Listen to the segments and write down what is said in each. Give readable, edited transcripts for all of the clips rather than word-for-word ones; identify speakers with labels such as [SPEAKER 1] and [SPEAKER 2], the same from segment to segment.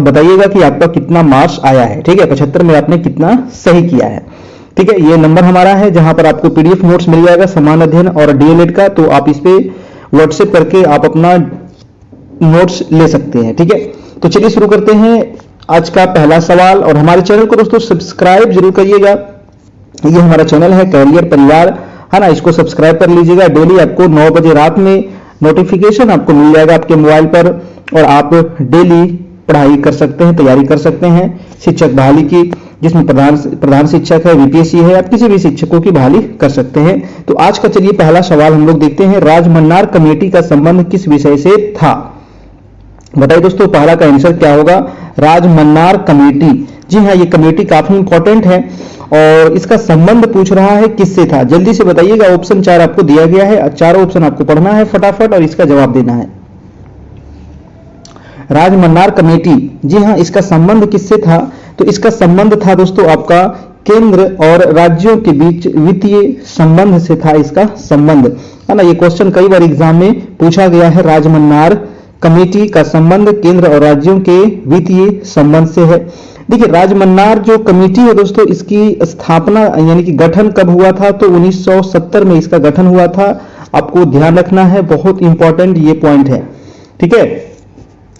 [SPEAKER 1] बताइएगा कि आपका कितना मार्क्स आया है। ठीक है, 75 में आपने कितना सही किया है। ठीक है, ये नंबर हमारा है जहां पर आपको पीडीएफ नोट्स मिल जाएगा समान अध्ययन और डीएलएड का, तो आप इस पे व्हाट्सएप करके आप अपना नोट्स ले सकते हैं। ठीक है, तो चलिए शुरू करते हैं आज का पहला सवाल। और हमारे चैनल को दोस्तों सब्सक्राइब जरूर करिएगा। ये हमारा चैनल है कैरियर परिवार, है ना, इसको सब्सक्राइब कर लीजिएगा। डेली आपको 9 बजे रात में नोटिफिकेशन आपको मिल जाएगा आपके मोबाइल पर, और आप डेली पढ़ाई कर सकते हैं, तैयारी कर सकते हैं शिक्षक बहाली की, जिसमें प्रधान शिक्षक है, वीपीएससी है, आप किसी भी शिक्षकों की बहाली कर सकते हैं। तो आज का चलिए पहला सवाल हम लोग देखते हैं, राजमन्नार कमेटी का संबंध किस विषय से था? बताइए दोस्तों, पहला का आंसर क्या होगा? राजमन्नार कमेटी। जी हाँ, ये कमेटी काफी इंपॉर्टेंट है और इसका संबंध पूछ रहा है किससे था? जल्दी से बताइएगा। ऑप्शन 4 आपको दिया गया है, चारों ऑप्शन आपको पढ़ना है फटाफट और इसका जवाब देना है। राजमन्नार कमेटी, जी हाँ, इसका संबंध किससे था? तो इसका संबंध था दोस्तों आपका केंद्र और राज्यों के बीच वित्तीय संबंध से था इसका संबंध, है ना। ये क्वेश्चन कई बार एग्जाम में पूछा गया है। राजमन्नार कमेटी का संबंध केंद्र और राज्यों के वित्तीय संबंध से है। देखिए, राजमन्नार जो कमेटी है दोस्तों, इसकी स्थापना यानी कि गठन कब हुआ था? तो 1970 में इसका गठन हुआ था। आपको ध्यान रखना है, बहुत इंपॉर्टेंट ये पॉइंट है। ठीक है,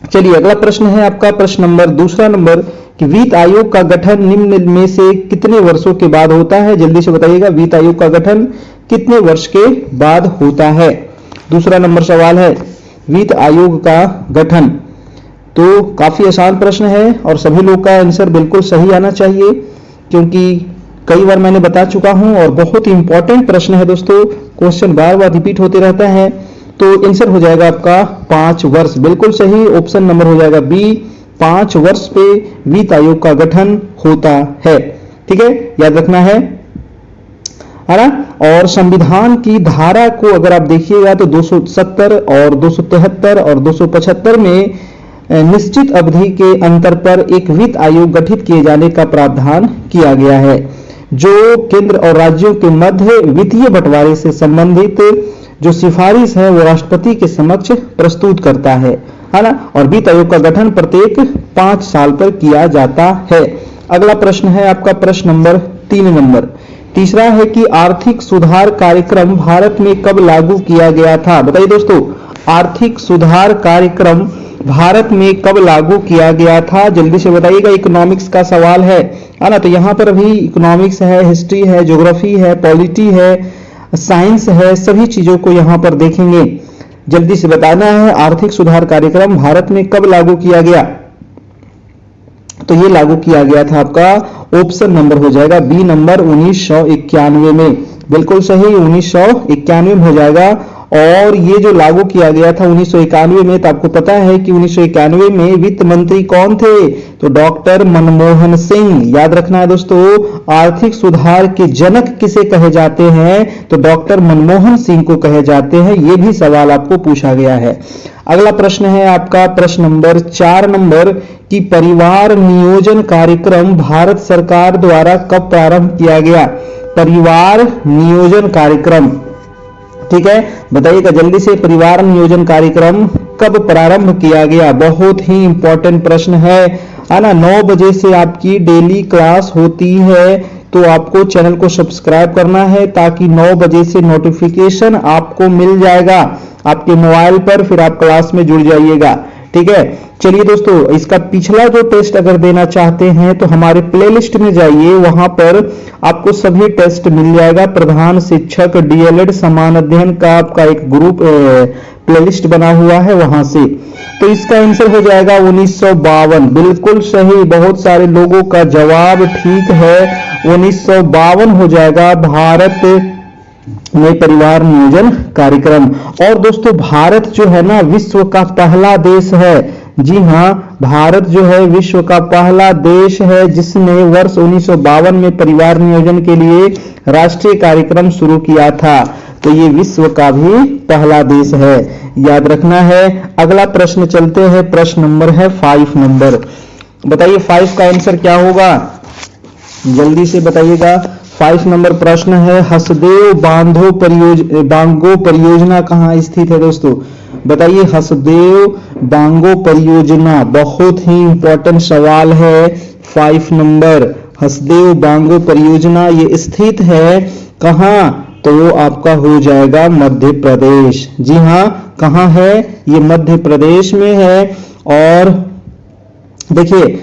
[SPEAKER 1] चलिए अगला प्रश्न है आपका प्रश्न नंबर दूसरा नंबर कि वित्त आयोग का गठन निम्न में से कितने वर्षों के बाद होता है? जल्दी से बताइएगा, वित्त आयोग का गठन कितने वर्ष के बाद होता है? दूसरा नंबर सवाल है वित्त आयोग का गठन। तो काफी आसान प्रश्न है और सभी लोग का आंसर बिल्कुल सही आना चाहिए, क्योंकि कई बार मैंने बता चुका हूं और बहुत इंपॉर्टेंट प्रश्न है दोस्तों। क्वेश्चन बार बार रिपीट होते रहता है। तो आंसर हो जाएगा आपका 5 वर्ष, बिल्कुल सही। ऑप्शन नंबर हो जाएगा बी, 5 वर्ष पे वित्त आयोग का गठन होता है। ठीक है, याद रखना है ना। और संविधान की धारा को अगर आप देखिएगा तो 270 और 273 और 275 में निश्चित अवधि के अंतर पर एक वित्त आयोग गठित किए जाने का प्रावधान किया गया है, जो केंद्र और राज्यों के मध्य वित्तीय बंटवारे से संबंधित जो सिफारिश है वो राष्ट्रपति के समक्ष प्रस्तुत करता है ना। और वित्त आयोग का गठन प्रत्येक 5 साल पर किया जाता है। अगला प्रश्न है आपका प्रश्न नंबर 3 तीसरा है कि आर्थिक सुधार कार्यक्रम भारत में कब लागू किया गया था? बताइए दोस्तों, आर्थिक सुधार कार्यक्रम भारत में कब लागू किया गया था? जल्दी से बताइएगा। इकोनॉमिक्स का सवाल है ना, तो यहां पर अभी इकोनॉमिक्स है, हिस्ट्री है, ज्योग्राफी है, पॉलिटी है, साइंस है, सभी चीजों को यहां पर देखेंगे। जल्दी से बताना है आर्थिक सुधार कार्यक्रम भारत में कब लागू किया गया? तो ये लागू किया गया था आपका ऑप्शन नंबर हो जाएगा बी नंबर 1991 में, बिल्कुल सही 1991 में हो जाएगा। और ये जो लागू किया गया था 1991 में, तो आपको पता है कि 1991 में वित्त मंत्री कौन थे? तो डॉक्टर मनमोहन सिंह। याद रखना है दोस्तों, आर्थिक सुधार के जनक किसे कहे जाते हैं? तो डॉक्टर मनमोहन सिंह को कहे जाते हैं। ये भी सवाल आपको पूछा गया है। अगला प्रश्न है आपका प्रश्न नंबर 4 कि परिवार नियोजन कार्यक्रम भारत सरकार द्वारा कब प्रारंभ किया गया? परिवार नियोजन कार्यक्रम, ठीक है, बताइएगा जल्दी से, परिवार नियोजन कार्यक्रम कब प्रारंभ किया गया? बहुत ही इंपॉर्टेंट प्रश्न है ना। 9 बजे से आपकी डेली क्लास होती है, तो आपको चैनल को सब्सक्राइब करना है ताकि 9 बजे से नोटिफिकेशन आपको मिल जाएगा आपके मोबाइल पर, फिर आप क्लास में जुड़ जाइएगा। ठीक है, चलिए दोस्तों, इसका पिछला जो टेस्ट अगर देना चाहते हैं तो हमारे प्लेलिस्ट में जाइए, वहां पर आपको सभी टेस्ट मिल जाएगा। प्रधान शिक्षक डीएलएड समान अध्ययन का आपका एक ग्रुप प्लेलिस्ट बना हुआ है, वहां से। तो इसका आंसर हो जाएगा 1952, बिल्कुल सही। बहुत सारे लोगों का जवाब ठीक है, 1952 हो जाएगा भारत में परिवार नियोजन कार्यक्रम। और दोस्तों, भारत जो है ना विश्व का पहला देश है। जी हाँ, भारत जो है विश्व का पहला देश है जिसने वर्ष 1952 में परिवार नियोजन के लिए राष्ट्रीय कार्यक्रम शुरू किया था। तो ये विश्व का भी पहला देश है, याद रखना है। अगला प्रश्न चलते हैं, प्रश्न नंबर है 5 बताइए 5 का आंसर क्या होगा? जल्दी से बताइएगा। 5 नंबर प्रश्न है, हसदेव बांगो परियोजना कहाँ स्थित है दोस्तों? बताइए हसदेव बांगो परियोजना, बहुत ही इंपॉर्टेंट सवाल है। 5 नंबर, हसदेव बांगो परियोजना ये स्थित है कहां? तो वो आपका हो जाएगा मध्य प्रदेश। जी हाँ, कहां है? ये मध्य प्रदेश में है। और देखिए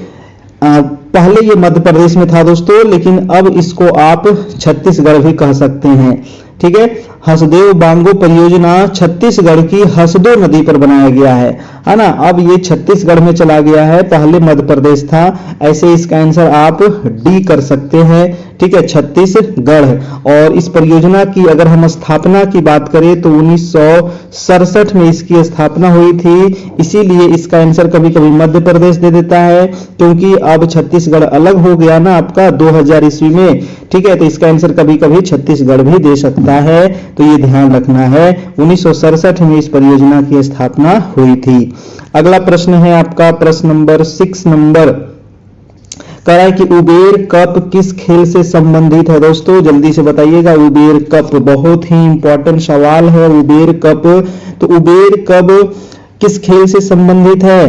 [SPEAKER 1] पहले ये मध्य प्रदेश में था दोस्तों, लेकिन अब इसको आप छत्तीसगढ़ भी कह सकते हैं। ठीक है, हसदेव बांगो परियोजना छत्तीसगढ़ की हसदो नदी पर बनाया गया है ना। अब ये छत्तीसगढ़ में चला गया है, पहले मध्य प्रदेश था। ऐसे इसका आंसर आप डी कर सकते हैं। ठीक है, छत्तीसगढ़। और इस परियोजना की अगर हम स्थापना की बात करें तो 1967 में इसकी स्थापना हुई थी। इसीलिए इसका आंसर कभी कभी मध्य प्रदेश दे देता है, क्योंकि अब छत्तीसगढ़ अलग हो गया ना आपका 2000 ईस्वी में। ठीक है, तो इसका आंसर कभी कभी छत्तीसगढ़ भी दे सकता है, तो ये ध्यान रखना है। 1967 में इस परियोजना की स्थापना हुई थी। अगला प्रश्न है आपका प्रश्न नंबर 6 नंबर, कह रहा है कि उबेर कप किस खेल से संबंधित है? दोस्तों जल्दी से बताइएगा। उबेर कप बहुत ही इंपॉर्टेंट सवाल है। उबेर कप, तो उबेर कप किस खेल से संबंधित है?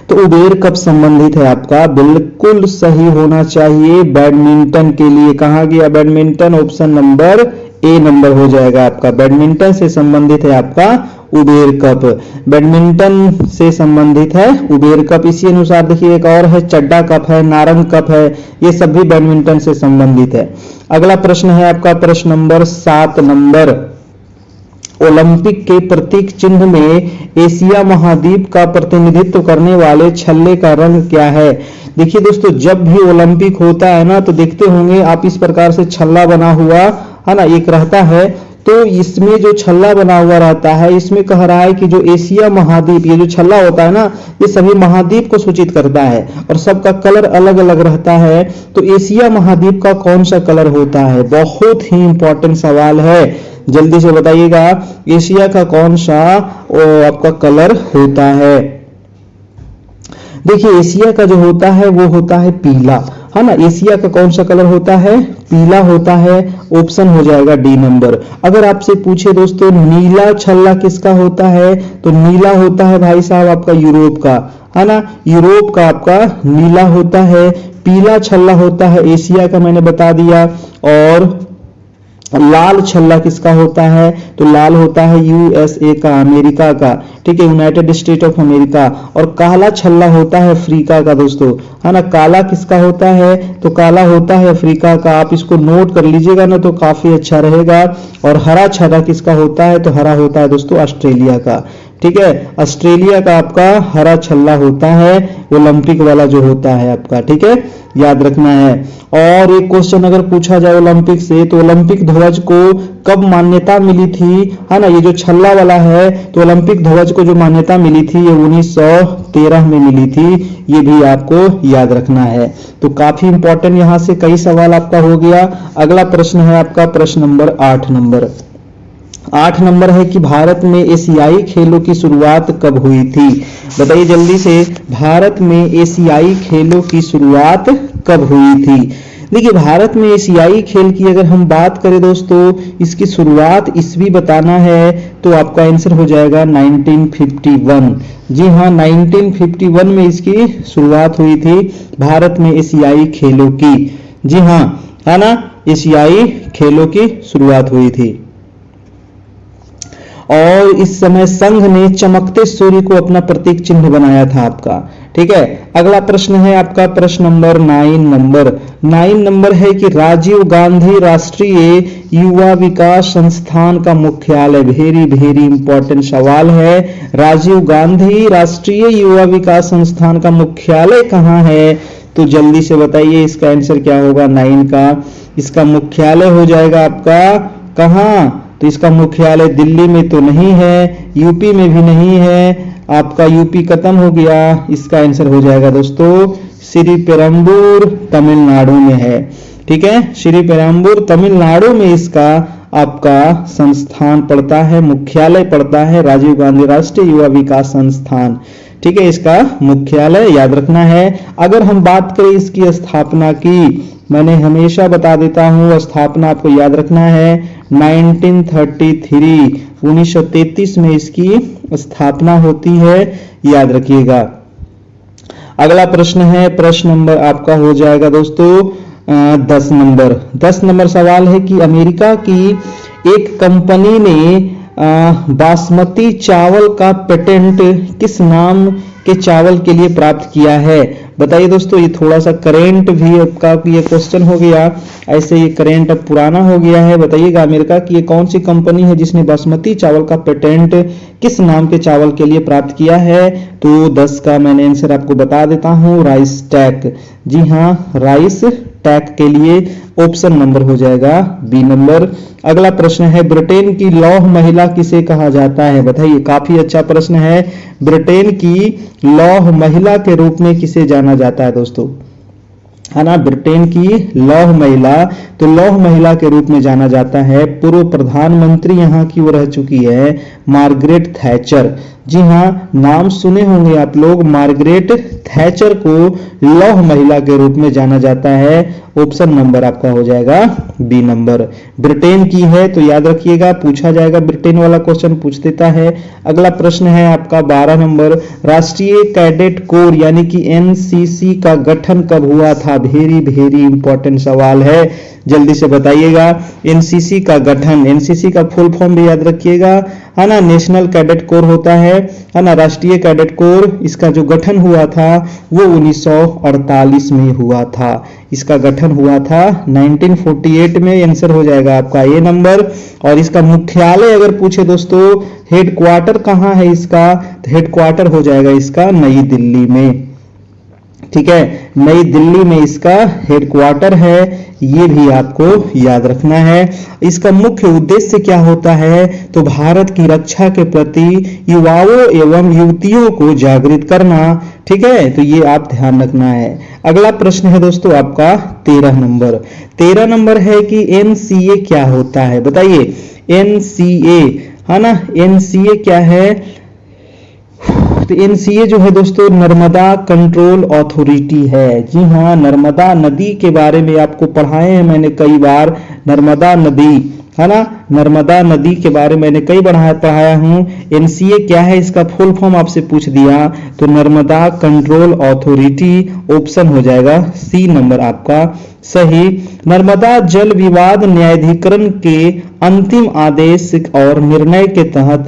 [SPEAKER 1] तो उबेर कप संबंधित है आपका, बिल्कुल सही होना चाहिए, बैडमिंटन के लिए। कहा गया? Badminton. Option number A number हो जाएगा आपका। बैडमिंटन से संबंधित है आपका उबेर कप, बैडमिंटन से संबंधित है उबेर कप। इसी अनुसार देखिए एक और है, चड्डा कप है, नारंग कप है, ये सब भी बैडमिंटन से संबंधित है। अगला प्रश्न है आपका प्रश्न नंबर 7 नंबर, ओलंपिक के प्रतीक चिन्ह में एशिया महाद्वीप का प्रतिनिधित्व करने वाले छल्ले का रंग क्या है? देखिए दोस्तों, जब भी ओलंपिक होता है ना, तो देखते होंगे आप इस प्रकार से छल्ला बना हुआ है ना एक रहता है। तो इसमें जो छल्ला बना हुआ रहता है, इसमें कह रहा है कि जो एशिया महाद्वीप, ये जो छल्ला होता है ना, ये सभी महाद्वीप को सूचित करता है और सबका कलर अलग अलग रहता है। तो एशिया महाद्वीप का कौन सा कलर होता है? बहुत ही इंपॉर्टेंट सवाल है, जल्दी से बताइएगा। एशिया का कौन सा आपका कलर होता है? देखिए एशिया का जो होता है वो होता है पीला, है ना। एशिया का कौन सा कलर होता है? पीला होता है। ऑप्शन हो जाएगा डी नंबर। अगर आपसे पूछे दोस्तों नीला छल्ला किसका होता है, तो नीला होता है भाई साहब आपका यूरोप का, है ना। यूरोप का आपका नीला होता है। पीला छल्ला होता है एशिया का, मैंने बता दिया। और लाल छल्ला किसका होता है? तो लाल होता है यूएसए का, अमेरिका का। ठीक है, यूनाइटेड स्टेट ऑफ अमेरिका। और काला छल्ला होता है अफ्रीका का दोस्तों, है ना। काला किसका होता है? तो काला होता है अफ्रीका का। आप इसको नोट कर लीजिएगा ना, तो काफी अच्छा रहेगा। और हरा छल्ला किसका होता है? तो हरा होता है दोस्तों ऑस्ट्रेलिया का। ठीक है, ऑस्ट्रेलिया का आपका हरा छल्ला होता है, ओलंपिक वाला जो होता है आपका। ठीक है, याद रखना है। और एक क्वेश्चन अगर पूछा जाए ओलंपिक से, तो ओलंपिक ध्वज को कब मान्यता मिली थी, है ना। ये जो छल्ला वाला है, तो ओलंपिक ध्वज को जो मान्यता मिली थी ये 1913 में मिली थी, ये भी आपको याद रखना है। तो काफी इंपॉर्टेंट यहाँ से कई सवाल आपका हो गया। अगला प्रश्न है आपका प्रश्न नंबर 8 नंबर। 8 नंबर है कि भारत में एशियाई खेलों की शुरुआत कब हुई थी? बताइए जल्दी से, भारत में एशियाई खेलों की शुरुआत कब हुई थी? देखिए भारत में एशियाई खेल की अगर हम बात करें दोस्तों, इसकी शुरुआत ईस्वी बताना है, तो आपका आंसर हो जाएगा 1951। जी हाँ, 1951 में इसकी शुरुआत हुई थी भारत में एशियाई खेलों की। जी हाँ, है ना, एशियाई खेलों की शुरुआत हुई थी। और इस समय संघ ने चमकते सूर्य को अपना प्रतीक चिन्ह बनाया था आपका। ठीक है, अगला प्रश्न है आपका प्रश्न नंबर 9 नंबर। 9 नंबर है कि राजीव गांधी राष्ट्रीय युवा विकास संस्थान का मुख्यालय, वेरी वेरी इंपॉर्टेंट सवाल है। राजीव गांधी राष्ट्रीय युवा विकास संस्थान का मुख्यालय कहाँ है? तो जल्दी से बताइए, इसका आंसर क्या होगा 9 का? इसका मुख्यालय हो जाएगा आपका कहाँ? तो इसका मुख्यालय दिल्ली में तो नहीं है, यूपी में भी नहीं है, आपका यूपी खत्म हो गया। इसका आंसर हो जाएगा दोस्तों श्रीपेरुम्बूर, तमिलनाडु में है। ठीक है, श्रीपेरुम्बूर तमिलनाडु में इसका आपका संस्थान पड़ता है, मुख्यालय पड़ता है, राजीव गांधी राष्ट्रीय युवा विकास संस्थान। ठीक है, इसका मुख्यालय याद रखना है। अगर हम बात करें इसकी स्थापना की, मैंने हमेशा बता देता हूं, स्थापना आपको याद रखना है 1933। 1933 में इसकी स्थापना होती है, याद रखिएगा। अगला प्रश्न है, प्रश्न नंबर आपका हो जाएगा दोस्तों 10 नंबर सवाल है कि अमेरिका की एक कंपनी ने बासमती चावल का पेटेंट किस नाम के चावल के लिए प्राप्त किया है? बताइए दोस्तों, ये थोड़ा सा करेंट भी आपका ये क्वेश्चन हो गया, ऐसे ये करेंट अब पुराना हो गया है। बताइएगा अमेरिका की ये कौन सी कंपनी है जिसने बासमती चावल का पेटेंट किस नाम के चावल के लिए प्राप्त किया है? तो 10 का मैंने आंसर आपको बता देता हूं, राइस टैक। जी हाँ, राइस टैक के लिए ऑप्शन नंबर हो जाएगा बी नंबर। अगला प्रश्न है, ब्रिटेन की लौह महिला किसे कहा जाता है? बताइए, काफी अच्छा प्रश्न है। ब्रिटेन की लौह महिला के रूप में किसे जाना जाता है दोस्तों? है ना, ब्रिटेन की लौह महिला, तो लौह महिला के रूप में जाना जाता है पूर्व प्रधानमंत्री यहाँ की वो रह चुकी है मार्गरेट थैचर। जी हाँ, नाम सुने होंगे आप लोग, मार्गरेट थैचर को लौह महिला के रूप में जाना जाता है। ऑप्शन नंबर आपका हो जाएगा बी नंबर। ब्रिटेन की है तो याद रखिएगा, पूछा जाएगा, ब्रिटेन वाला क्वेश्चन पूछ देता है। अगला प्रश्न है आपका 12 नंबर, राष्ट्रीय कैडेट कोर यानी कि एनसीसी का गठन कब हुआ था? वेरी वेरी इंपॉर्टेंट सवाल है, जल्दी से बताइएगा। एनसीसी का गठन, एनसीसी का फुल फॉर्म भी याद रखिएगा, है ना, नेशनल कैडेट कोर होता है ना, राष्ट्रीय कैडेट कोर। इसका जो गठन हुआ था वो 1948 में हुआ था। इसका गठन हुआ था 1948 में, आंसर हो जाएगा आपका ए नंबर। और इसका मुख्यालय अगर पूछे दोस्तों, हेडक्वार्टर कहाँ है इसका? तो हेडक्वार्टर हो जाएगा इसका नई दिल्ली में। ठीक है, नई दिल्ली में इसका हेडक्वार्टर है, ये भी आपको याद रखना है। इसका मुख्य उद्देश्य क्या होता है? तो भारत की रक्षा के प्रति युवाओं एवं युवतियों को जागृत करना। ठीक है, तो ये आप ध्यान रखना है। अगला प्रश्न है दोस्तों आपका 13 नंबर। 13 नंबर है कि एनसीए क्या होता है? बताइए, एनसीए, है ना, एनसीए क्या है? तो एनसीए जो है दोस्तों नर्मदा कंट्रोल अथॉरिटी है। जी हाँ, नर्मदा नदी के बारे में आपको पढ़ाए हैं मैंने कई बार, नर्मदा नदी, है ना, नर्मदा नदी के बारे में मैंने कई पढ़ाया हूं। एनसीए क्या है, इसका फुल फॉर्म आपसे पूछ दिया तो नर्मदा कंट्रोल अथॉरिटी, ऑप्शन हो जाएगा सी नंबर आपका सही। नर्मदा जल विवाद न्यायाधिकरण के अंतिम आदेश और निर्णय के तहत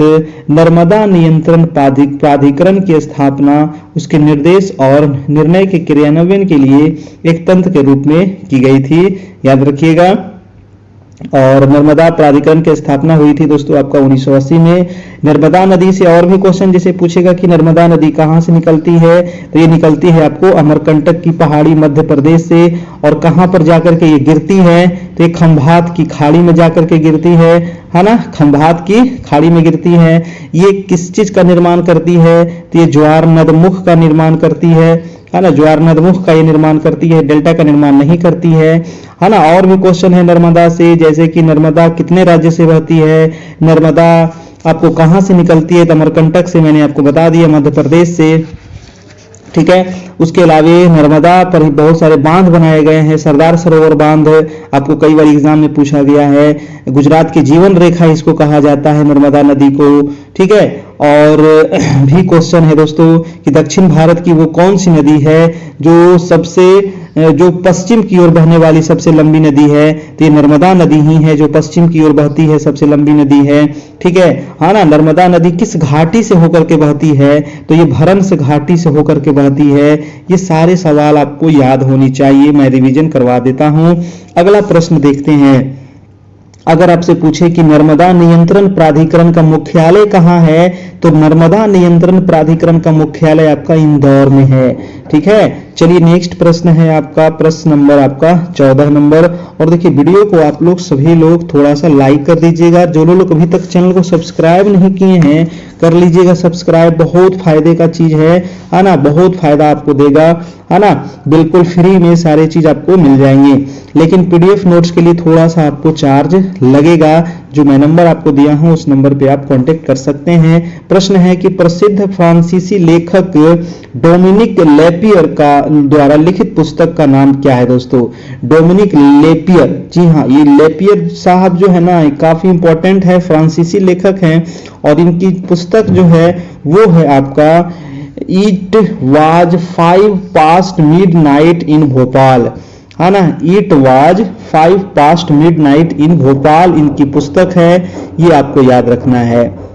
[SPEAKER 1] नर्मदा नियंत्रण प्राधिकरण की स्थापना, उसके निर्देश और निर्णय के क्रियान्वयन के लिए एक तंत्र के रूप में की गई थी, याद रखिएगा। और नर्मदा प्राधिकरण की स्थापना हुई थी दोस्तों आपका 1980 में। नर्मदा नदी से और भी क्वेश्चन जैसे पूछेगा कि नर्मदा नदी कहां से निकलती है, तो ये निकलती है आपको अमरकंटक की पहाड़ी मध्य प्रदेश से। और कहां पर जाकर के ये गिरती है, तो ये खंभात की खाड़ी में जाकर के गिरती है ना, खंभात की खाड़ी में गिरती है। ये किस चीज का निर्माण करती है? तो ये ज्वार नदमुख का निर्माण करती है ना, ज्वार नदमुख का ये निर्माण करती है, डेल्टा का निर्माण नहीं करती है ना। और भी क्वेश्चन है नर्मदा से, जैसे कि नर्मदा कितने राज्य से बहती है, नर्मदा आपको कहां से निकलती है? तो अमरकंटक से मैंने आपको बता दिया, मध्य प्रदेश से। ठीक है, उसके अलावा नर्मदा पर ही बहुत सारे बांध बनाए गए हैं। सरदार सरोवर बांध आपको कई बार एग्जाम में पूछा गया है। गुजरात की जीवन रेखा इसको कहा जाता है, नर्मदा नदी को। ठीक है, और भी क्वेश्चन है दोस्तों कि दक्षिण भारत की वो कौन सी नदी है जो पश्चिम की ओर बहने वाली सबसे लंबी नदी है? तो ये नर्मदा नदी ही है जो पश्चिम की ओर बहती है, सबसे लंबी नदी है। ठीक है, हाँ ना, नर्मदा नदी किस घाटी से होकर के बहती है? तो ये भरंस घाटी से होकर के बहती है। ये सारे सवाल आपको याद होनी चाहिए, मैं रिवीजन करवा देता हूं। अगला प्रश्न देखते हैं, अगर आपसे पूछे कि नर्मदा नियंत्रण प्राधिकरण का मुख्यालय कहां है, तो नर्मदा नियंत्रण प्राधिकरण का मुख्यालय आपका इंदौर में है। ठीक है, चलिए नेक्स्ट प्रश्न है आपका, प्रश्न नंबर आपका 14 नंबर। और देखिए वीडियो को आप लोग सभी लोग थोड़ा सा लाइक कर दीजिएगा, जो लोग अभी तक चैनल को सब्सक्राइब नहीं किए हैं कर लीजिएगा सब्सक्राइब, बहुत फायदे का चीज है ना, बहुत फायदा आपको देगा, है ना, बिल्कुल फ्री में सारे चीज आपको मिल जाएंगे। लेकिन पीडीएफ नोट्स के लिए थोड़ा सा आपको चार्ज लगेगा, जो मैं नंबर आपको दिया हूं उस नंबर पे आप कांटेक्ट कर सकते हैं। प्रश्न है कि प्रसिद्ध फ्रांसीसी लेखक डोमिनिक लेपियर का द्वारा लिखित पुस्तक का नाम क्या है दोस्तों? डोमिनिक लेपियर, जी हाँ, ये लेपियर साहब जो है ना काफी इंपॉर्टेंट है, फ्रांसीसी लेखक हैं और इनकी पुस्तक जो है वो है आपका इट वाज 5 पास्ट मिडनाइट इन भोपाल, है ना, इट वाज 5 पास्ट मिडनाइट इन भोपाल इनकी पुस्तक है, ये आपको याद रखना है।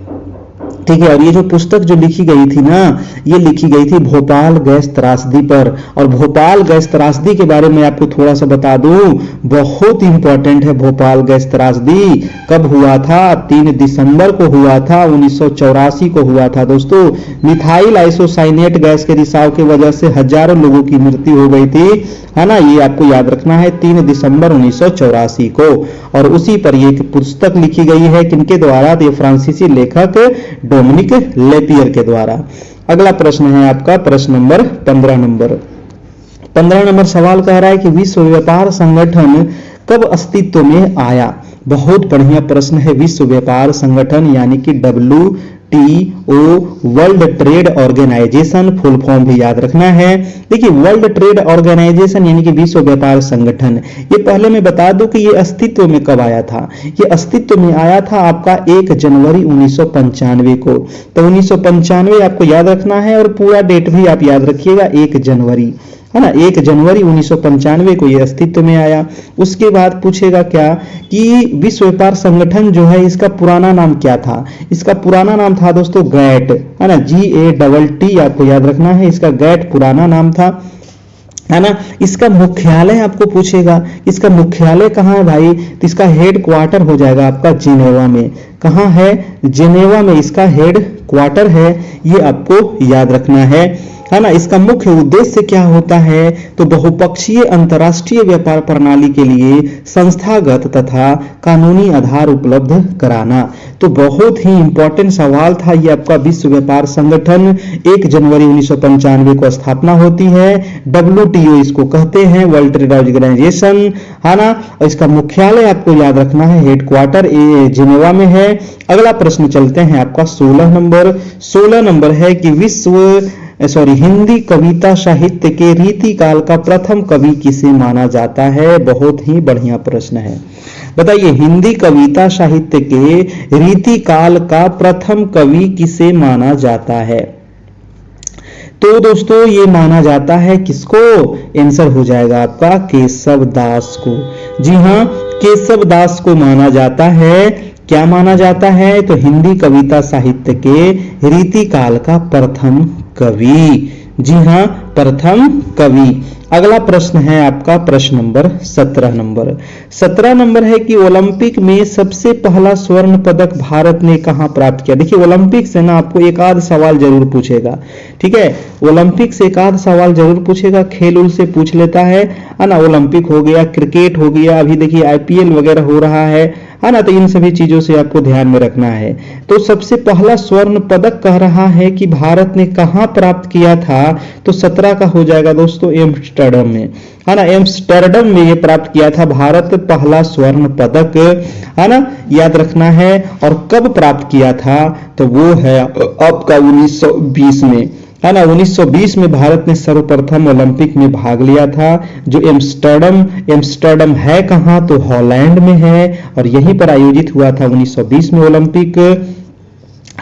[SPEAKER 1] ठीक है, और ये जो पुस्तक जो लिखी गई थी ना, ये लिखी गई थी भोपाल गैस त्रासदी पर। और भोपाल गैस त्रासदी के बारे में आपको थोड़ा सा बता दूं, बहुत इंपॉर्टेंट है। भोपाल गैस त्रासदी कब हुआ था? 3 दिसंबर को हुआ था, 1984 को हुआ था दोस्तों। मिथाइल आइसोसाइनेट गैस के रिसाव की वजह से हजारों लोगों की मृत्यु हो गई थी, है ना, ये आपको याद रखना है, 3 दिसंबर 1984 को। और उसी पर ये पुस्तक लिखी गई है, किनके द्वारा? ये फ्रांसीसी लेखक डोमिनिक लेपियर के द्वारा। अगला प्रश्न है आपका प्रश्न नंबर 15 नंबर सवाल कह रहा है कि विश्व व्यापार संगठन कब अस्तित्व में आया? बहुत बढ़िया प्रश्न है। विश्व व्यापार संगठन यानी कि WTO, world trade organization, full form भी याद रखना है। देखिए, वर्ल्ड ट्रेड ऑर्गेनाइजेशन यानी कि विश्व व्यापार संगठन, ये पहले मैं बता दूं कि ये अस्तित्व में कब आया था। ये अस्तित्व में आया था आपका 1 जनवरी 1995 को। तो 1995 आपको याद रखना है और पूरा डेट भी आप याद रखिएगा, 1 जनवरी, है ना, 1 जनवरी 1995 को ये अस्तित्व में आया। उसके बाद पूछेगा क्या कि विश्व व्यापार संगठन जो है इसका पुराना नाम क्या था? इसका पुराना नाम था दोस्तों गैट, है ना, GATT आपको याद रखना है, इसका गैट पुराना नाम था, है ना। इसका मुख्यालय आपको पूछेगा, इसका मुख्यालय कहाँ है भाई? तो इसका हेड क्वार्टर हो जाएगा आपका जिनेवा में। कहाँ है? जिनेवा में इसका हेड क्वार्टर है, ये आपको याद रखना है ना। इसका मुख्य उद्देश्य क्या होता है? तो बहुपक्षीय अंतर्राष्ट्रीय व्यापार प्रणाली के लिए संस्थागत तथा कानूनी आधार उपलब्ध कराना। तो बहुत ही इंपॉर्टेंट सवाल था ये आपका। विश्व व्यापार संगठन 1 जनवरी 1995 को स्थापना होती है। WTO इसको कहते हैं, वर्ल्ड ट्रेड ऑर्गेनाइजेशन, है ना। और इसका मुख्यालय आपको याद रखना है, हेडक्वार्टर जिनेवा में है। अगला प्रश्न चलते हैं आपका 16 नंबर है कि हिंदी कविता साहित्य के रीतिकाल का प्रथम कवि किसे माना जाता है? बहुत ही बढ़िया प्रश्न है। बताइए, हिंदी कविता साहित्य के रीतिकाल का प्रथम कवि किसे माना जाता है? तो दोस्तों ये माना जाता है किसको? आंसर हो जाएगा आपका केशव दास को। जी हाँ, केशव दास को माना जाता है। क्या माना जाता है? तो हिंदी कविता साहित्य के रीतिकाल का प्रथम कवि। जी हाँ, प्रथम कवि। अगला प्रश्न है आपका प्रश्न नंबर 17 नंबर है कि ओलंपिक में सबसे पहला स्वर्ण पदक भारत ने कहां प्राप्त किया? देखिए, ओलंपिक से ना आपको एक आध सवाल जरूर पूछेगा, ठीक है, ओलंपिक से एक आध सवाल जरूर पूछेगा, खेल उल से पूछ लेता है ना। ओलंपिक हो गया, क्रिकेट हो गया, अभी देखिए IPL वगैरह हो रहा है ना। तो इन सभी चीजों से आपको ध्यान में रखना है। तो सबसे पहला स्वर्ण पदक कह रहा है कि भारत ने कहां प्राप्त किया था? तो 17 का हो जाएगा दोस्तों एम्स्टर्डम में, है ना। एम्स्टर्डम में ये प्राप्त किया था भारत पहला स्वर्ण पदक, है ना, याद रखना है। और कब प्राप्त किया था? तो वो है आपका 1920 में, है ना। 1920 में भारत ने सर्वप्रथम ओलंपिक में भाग लिया था। जो एम्स्टर्डम है कहां? तो हॉलैंड में है और यहीं पर आयोजित हुआ था 1920 में ओलंपिक,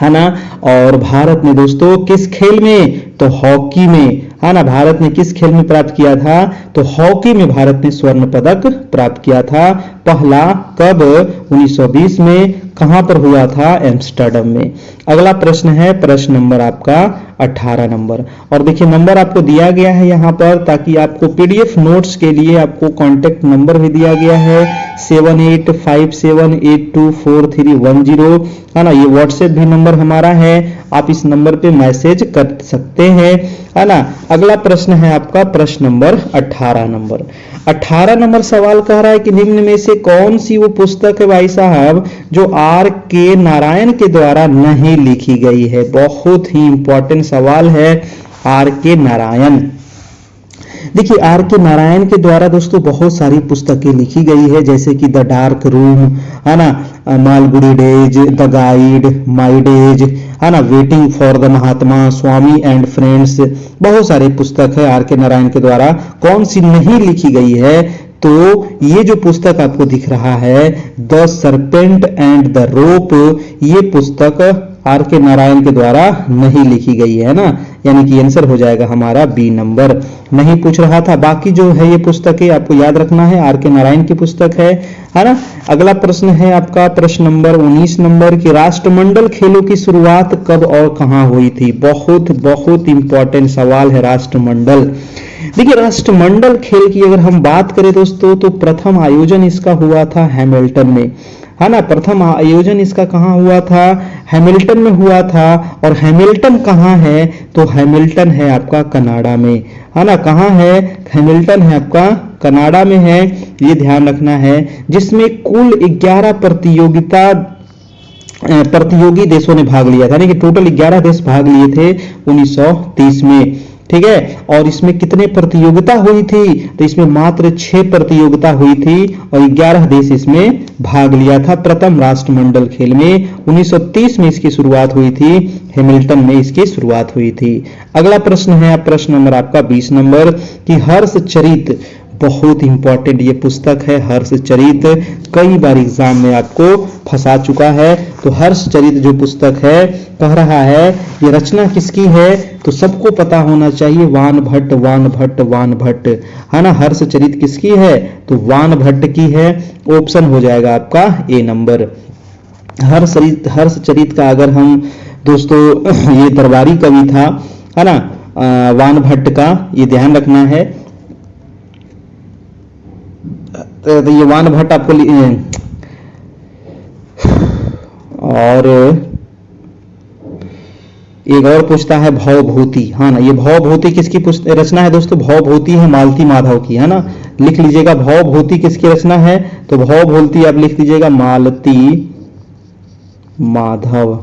[SPEAKER 1] है ना। और भारत ने दोस्तों किस खेल में? तो हॉकी में, है ना। भारत ने किस खेल में प्राप्त किया था? तो हॉकी में भारत ने स्वर्ण पदक प्राप्त किया था पहला। कब? 1920 में। कहां पर हुआ था? एम्स्टर्डम में। अगला प्रश्न है प्रश्न नंबर आपका 18 नंबर। और देखिए नंबर आपको दिया गया है यहां पर, ताकि आपको PDF नोट्स के लिए आपको कांटेक्ट नंबर भी दिया गया है 7857824310, है ना। ये व्हाट्सएप भी नंबर हमारा है, आप इस नंबर पे मैसेज कर सकते हैं, है ना। अगला प्रश्न है आपका प्रश्न नंबर 18 नंबर। 18 नंबर सवाल कह रहा है कि निम्न में से कौन सी वो पुस्तक है भाई साहब जो R.K. नारायण के द्वारा नहीं लिखी गई है? बहुत ही इंपॉर्टेंट सवाल है। R.K. नारायण, देखिए आर के नारायण के द्वारा दोस्तों बहुत सारी पुस्तकें लिखी गई है, जैसे कि द डार्क रूम, है ना, Malgudi days, the guide, my days, है ना, waiting for the Mahatma, Swami and friends, बहुत सारे पुस्तक है आर के नारायण के द्वारा। कौन सी नहीं लिखी गई है, तो ये जो पुस्तक आपको दिख रहा है the serpent and the rope, ये पुस्तक आर के नारायण के द्वारा नहीं लिखी गई है ना, यानी कि आंसर हो जाएगा हमारा बी नंबर। नहीं पूछ रहा था, बाकी जो है ये पुस्तकें आपको याद रखना है, आर के नारायण की पुस्तक है ना। अगला प्रश्न है आपका प्रश्न नंबर 19 नंबर की राष्ट्रमंडल खेलों की शुरुआत कब और कहां हुई थी। बहुत बहुत इंपॉर्टेंट सवाल है राष्ट्रमंडल। देखिए राष्ट्रमंडल खेल की अगर हम बात करें दोस्तों, तो प्रथम आयोजन इसका हुआ था हैमिल्टन में, है ना। प्रथम आयोजन इसका कहां हुआ था, हैमिल्टन में हुआ था। और हैमिल्टन कहां है, तो हैमिल्टन है आपका कनाडा में, है ना। कहां है, हैमिल्टन है आपका कनाडा में है, ये ध्यान रखना है। जिसमें कुल 11 प्रतियोगी देशों ने भाग लिया था, यानी कि टोटल 11 देश भाग लिए थे 1930 में, ठीक है। और इसमें कितने प्रतियोगिता हुई थी, तो इसमें मात्र 6 प्रतियोगिता हुई थी और 11 देश इसमें भाग लिया था। प्रथम राष्ट्रमंडल खेल में 1930 में इसकी शुरुआत हुई थी, हैमिल्टन में इसकी शुरुआत हुई थी। अगला प्रश्न है प्रश्न नंबर आपका 20 नंबर की हर्षचरित, बहुत इंपॉर्टेंट ये पुस्तक है हर्षचरित, कई बार एग्जाम में आपको फंसा चुका है। तो हर्षचरित जो पुस्तक है कह रहा है ये रचना किसकी है, तो सबको पता होना चाहिए वान भट्ट, वान भट्ट, वान भट्ट, है ना। हर्षचरित किसकी है, तो वान भट्ट की है, ऑप्शन हो जाएगा आपका ए नंबर। हर्षचरित का अगर हम दोस्तों ये दरबारी कवि था, है ना, वान भट्ट का, ये ध्यान रखना है। तो ये वान भट्ट आपको और एक और पूछता है भवभूति, हाँ ना, ये भवभूति किसकी रचना है दोस्तों, भवभूति है मालती माधव की, है ना। लिख लीजिएगा भवभूति किसकी रचना है, तो भवभूति आप लिख लीजिएगा मालती माधव,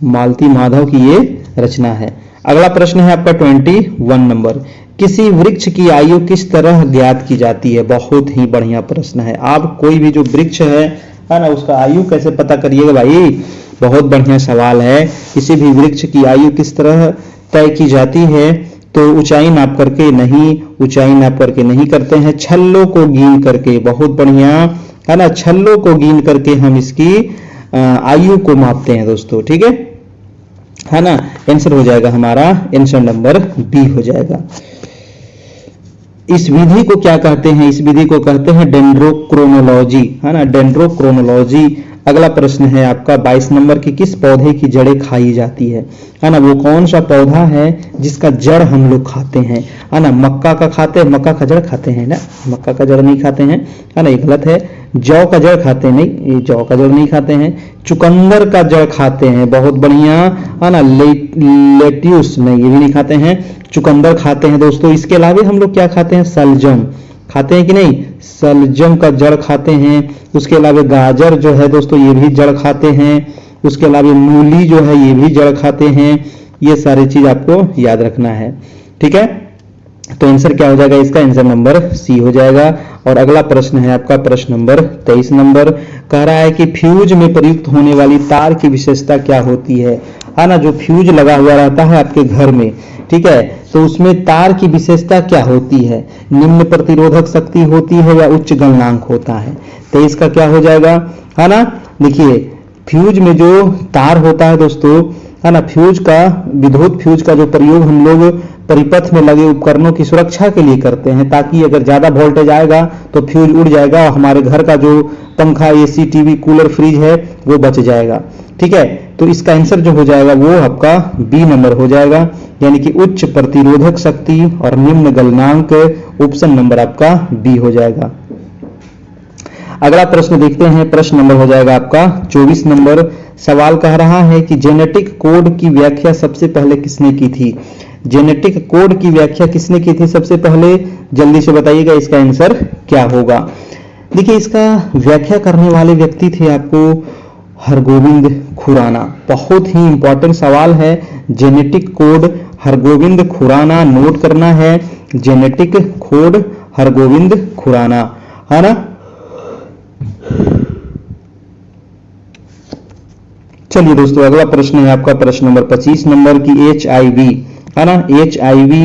[SPEAKER 1] मालती माधव की ये रचना है। अगला प्रश्न है आपका 21 नंबर, किसी वृक्ष की आयु किस तरह ज्ञात की जाती है। बहुत ही बढ़िया प्रश्न है। आप कोई भी जो वृक्ष है ना, उसका आयु कैसे पता करिएगा भाई, बहुत बढ़िया सवाल है। किसी भी वृक्ष की आयु किस तरह तय की जाती है, तो ऊंचाई नाप करके नहीं, ऊंचाई नाप करके नहीं करते हैं, छल्लों को गिन करके, बहुत बढ़िया, है ना, छल्लों को गिन करके हम इसकी आयु को मापते हैं दोस्तों, ठीक है ना। आंसर हो जाएगा हमारा आंसर नंबर बी हो जाएगा। इस विधि को क्या कहते हैं, इस विधि को कहते हैं डेंड्रोक्रोनोलॉजी, है ना, डेंड्रोक्रोनोलॉजी। अगला प्रश्न है आपका 22 नंबर की किस पौधे की जड़ें खाई जाती है ना। वो कौन सा पौधा है जिसका जड़ हम लोग खाते हैं, है ना। मक्का का खाते हैं, मक्का का जड़ खाते हैं ना, मक्का का जड़ नहीं खाते हैं, है ना, ये गलत है। जौ का जड़ खाते हैं, नहीं, ये जौ का जड़ नहीं खाते हैं। चुकंदर का जड़ खाते हैं, बहुत बढ़िया, है ना। लेट्यूस, नहीं, ये भी नहीं खाते हैं, चुकंदर खाते हैं दोस्तों। इसके अलावा हम लोग क्या खाते हैं, सलजम खाते हैं कि नहीं, सलजम का जड़ खाते हैं। उसके अलावा गाजर जो है दोस्तों ये भी जड़ खाते हैं। उसके अलावा मूली जो है ये भी जड़ खाते हैं। ये सारी चीज आपको याद रखना है, ठीक है। तो आंसर क्या हो जाएगा इसका, आंसर नंबर सी हो जाएगा। और अगला प्रश्न है आपका प्रश्न नंबर 23 नंबर, कह रहा है कि फ्यूज में प्रयुक्त होने वाली तार की विशेषता क्या होती है ना। जो फ्यूज लगा हुआ रहता है आपके घर में, ठीक है, तो उसमें तार की विशेषता क्या होती है, निम्न प्रतिरोधक शक्ति होती है या उच्च गलनांक होता है। तो इसका क्या हो जाएगा, है ना। देखिए फ्यूज में जो तार होता है दोस्तों, है ना, फ्यूज का, विद्युत फ्यूज का जो प्रयोग हम लोग परिपथ में लगे उपकरणों की सुरक्षा के लिए करते हैं, ताकि अगर ज्यादा वोल्टेज आएगा तो फ्यूज उड़ जाएगा और हमारे घर का जो पंखा, एसी, टीवी, कूलर, फ्रिज है वो बच जाएगा, ठीक है। तो इसका आंसर जो हो जाएगा वो आपका बी नंबर हो जाएगा, यानी कि उच्च प्रतिरोधक शक्ति और निम्न गलनांक, ऑप्शन नंबर आपका बी हो जाएगा। अगला प्रश्न देखते हैं, प्रश्न नंबर हो जाएगा आपका 24 नंबर। सवाल कह रहा है कि जेनेटिक कोड की व्याख्या सबसे पहले किसने की थी। जेनेटिक कोड की व्याख्या किसने की थी सबसे पहले, जल्दी से बताइएगा इसका आंसर क्या होगा। देखिए इसका व्याख्या करने वाले व्यक्ति थे आपको हरगोविंद खुराना। बहुत ही इंपॉर्टेंट सवाल है, genetic code Hargobind Khurana, note करना है, जेनेटिक कोड हरगोविंद खुराना, है ना। चलिए दोस्तों, अगला प्रश्न है आपका प्रश्न नंबर 25 नंबर की HIV, है ना। HIV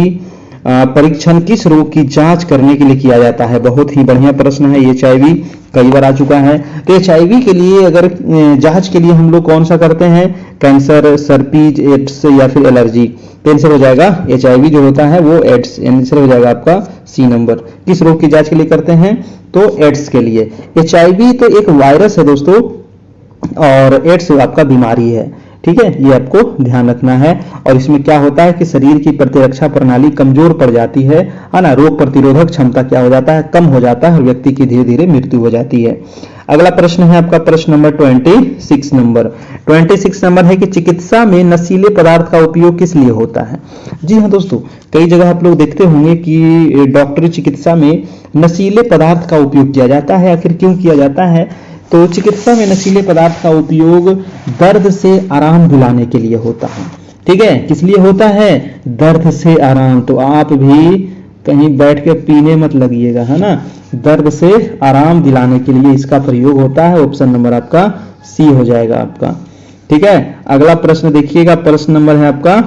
[SPEAKER 1] परीक्षण किस रोग की जांच करने के लिए किया जाता है? बहुत ही बढ़िया प्रश्न है। HIV कई बार आ चुका है। तो HIV के लिए अगर जांच के लिए हम लोग कौन सा करते हैं? कैंसर, सर्पीज, एड्स या फिर एलर्जी। तो आंसर हो जाएगा HIV जो होता है वो एड्स, आंसर हो जाएगा आपका C नंबर। किस रोग की जांच के लिए करते हैं? तो एड्स के लिए। HIV तो एक वायरस है दोस्तों, और एड्स आपका बीमारी है, ठीक है, ये आपको ध्यान रखना है। और इसमें क्या होता है कि शरीर की प्रतिरक्षा प्रणाली कमजोर पड़ जाती है ना, रोग प्रतिरोधक क्षमता क्या हो जाता है? कम हो जाता है, और व्यक्ति की धीरे धीरे मृत्यु हो जाती है। अगला प्रश्न है आपका प्रश्न नंबर 26 नंबर। 26 नंबर है कि चिकित्सा में नशीले पदार्थ का उपयोग किस लिए होता है? जी हाँ दोस्तों, कई जगह आप लोग देखते होंगे कि डॉक्टरी चिकित्सा में नशीले पदार्थ का उपयोग किया जाता है। आखिर क्यों किया जाता है? तो चिकित्सा में नशीले पदार्थ का उपयोग दर्द से आराम दिलाने के लिए होता है, ठीक है। किस लिए होता है? दर्द से आराम। तो आप भी कहीं बैठ के पीने मत लगिएगा, है ना। दर्द से आराम दिलाने के लिए इसका प्रयोग होता है। ऑप्शन नंबर आपका C हो जाएगा आपका, ठीक है। अगला प्रश्न देखिएगा, प्रश्न नंबर है आपका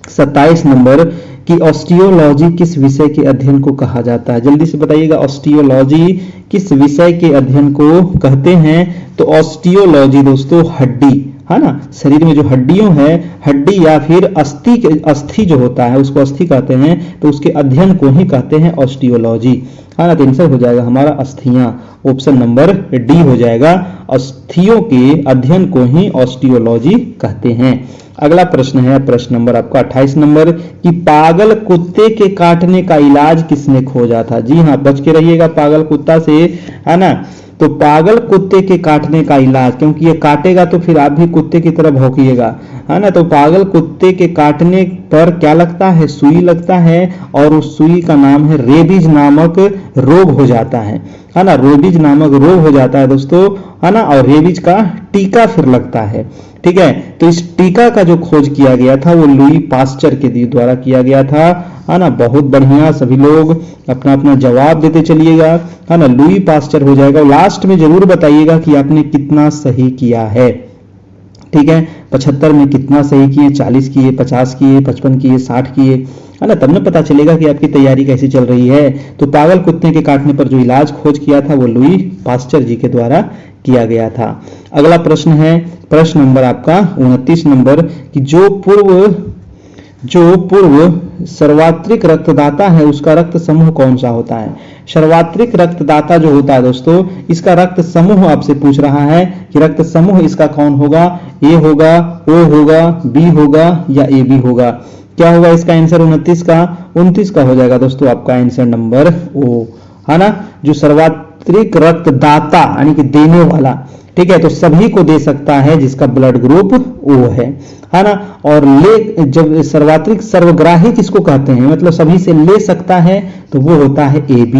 [SPEAKER 1] 27 नंबर कि ऑस्टियोलॉजी किस विषय के अध्ययन को कहा जाता है? जल्दी से बताइएगा, ऑस्टियोलॉजी किस विषय के अध्ययन को कहते हैं? तो ऑस्टियोलॉजी दोस्तों हड्डी, है ना, शरीर में जो हड्डियों है, हड्डी या फिर अस्थि जो होता है उसको अस्थि कहते हैं, तो उसके अध्ययन को ही कहते हैं ऑस्टियोलॉजी, है ना। तो आंसर हो जाएगा हमारा अस्थियां, ऑप्शन नंबर D हो जाएगा। अस्थियों के अध्ययन को ही ऑस्टियोलॉजी कहते हैं। अगला प्रश्न है प्रश्न नंबर आपका 28 नंबर कि पागल कुत्ते के काटने का इलाज किसने खोजा था? जी हाँ, बच के रहिएगा पागल कुत्ता से, है ना। तो पागल कुत्ते के काटने का इलाज, क्योंकि ये काटेगा तो फिर आप भी कुत्ते की तरह भौंकिएगा, है ना। तो पागल कुत्ते के काटने पर क्या लगता है? सुई लगता है, और उस सुई का नाम है रेबीज नामक रोग हो जाता है ना। रेबीज नामक रोग हो जाता है दोस्तों, है ना। और रेबीज का टीका फिर लगता है, ठीक है। तो इस टीका का जो खोज किया गया था वो लुई पास्चर के द्वारा किया गया था, है ना। बहुत बढ़िया, सभी लोग अपना अपना जवाब देते चलिएगा, है ना। लुई पास्चर हो जाएगा। लास्ट में जरूर बताइएगा कि आपने कितना सही किया है, ठीक है। 75 में कितना सही किए? 40 किए, 50 किए, 55 किए, 60 किए, है ना। तब न पता चलेगा कि आपकी तैयारी कैसी चल रही है। तो पागल कुत्ते के काटने पर जो इलाज खोज किया था वो लुई पास्चर जी के द्वारा किया गया था। अगला प्रश्न है प्रश्न नंबर आपका 29 नंबर कि जो पूर्व सर्वात्रिक रक्तदाता है उसका रक्त समूह कौन सा होता है? सर्वात्रिक रक्तदाता जो होता है दोस्तों, इसका रक्त समूह आपसे पूछ रहा है कि रक्त समूह इसका कौन होगा? ए होगा, ओ होगा, बी होगा या AB होगा? क्या होगा इसका आंसर 29 का? 29 का हो जाएगा दोस्तों आपका आंसर नंबर O, है ना। जो सर्वात्रिक रक्तदाता यानी कि देने वाला, ठीक है, तो सभी को दे सकता है जिसका ब्लड ग्रुप O है ना। और जब सर्वात्रिक सर्वग्राही किसको कहते हैं, मतलब सभी से ले सकता है, तो वो होता है AB,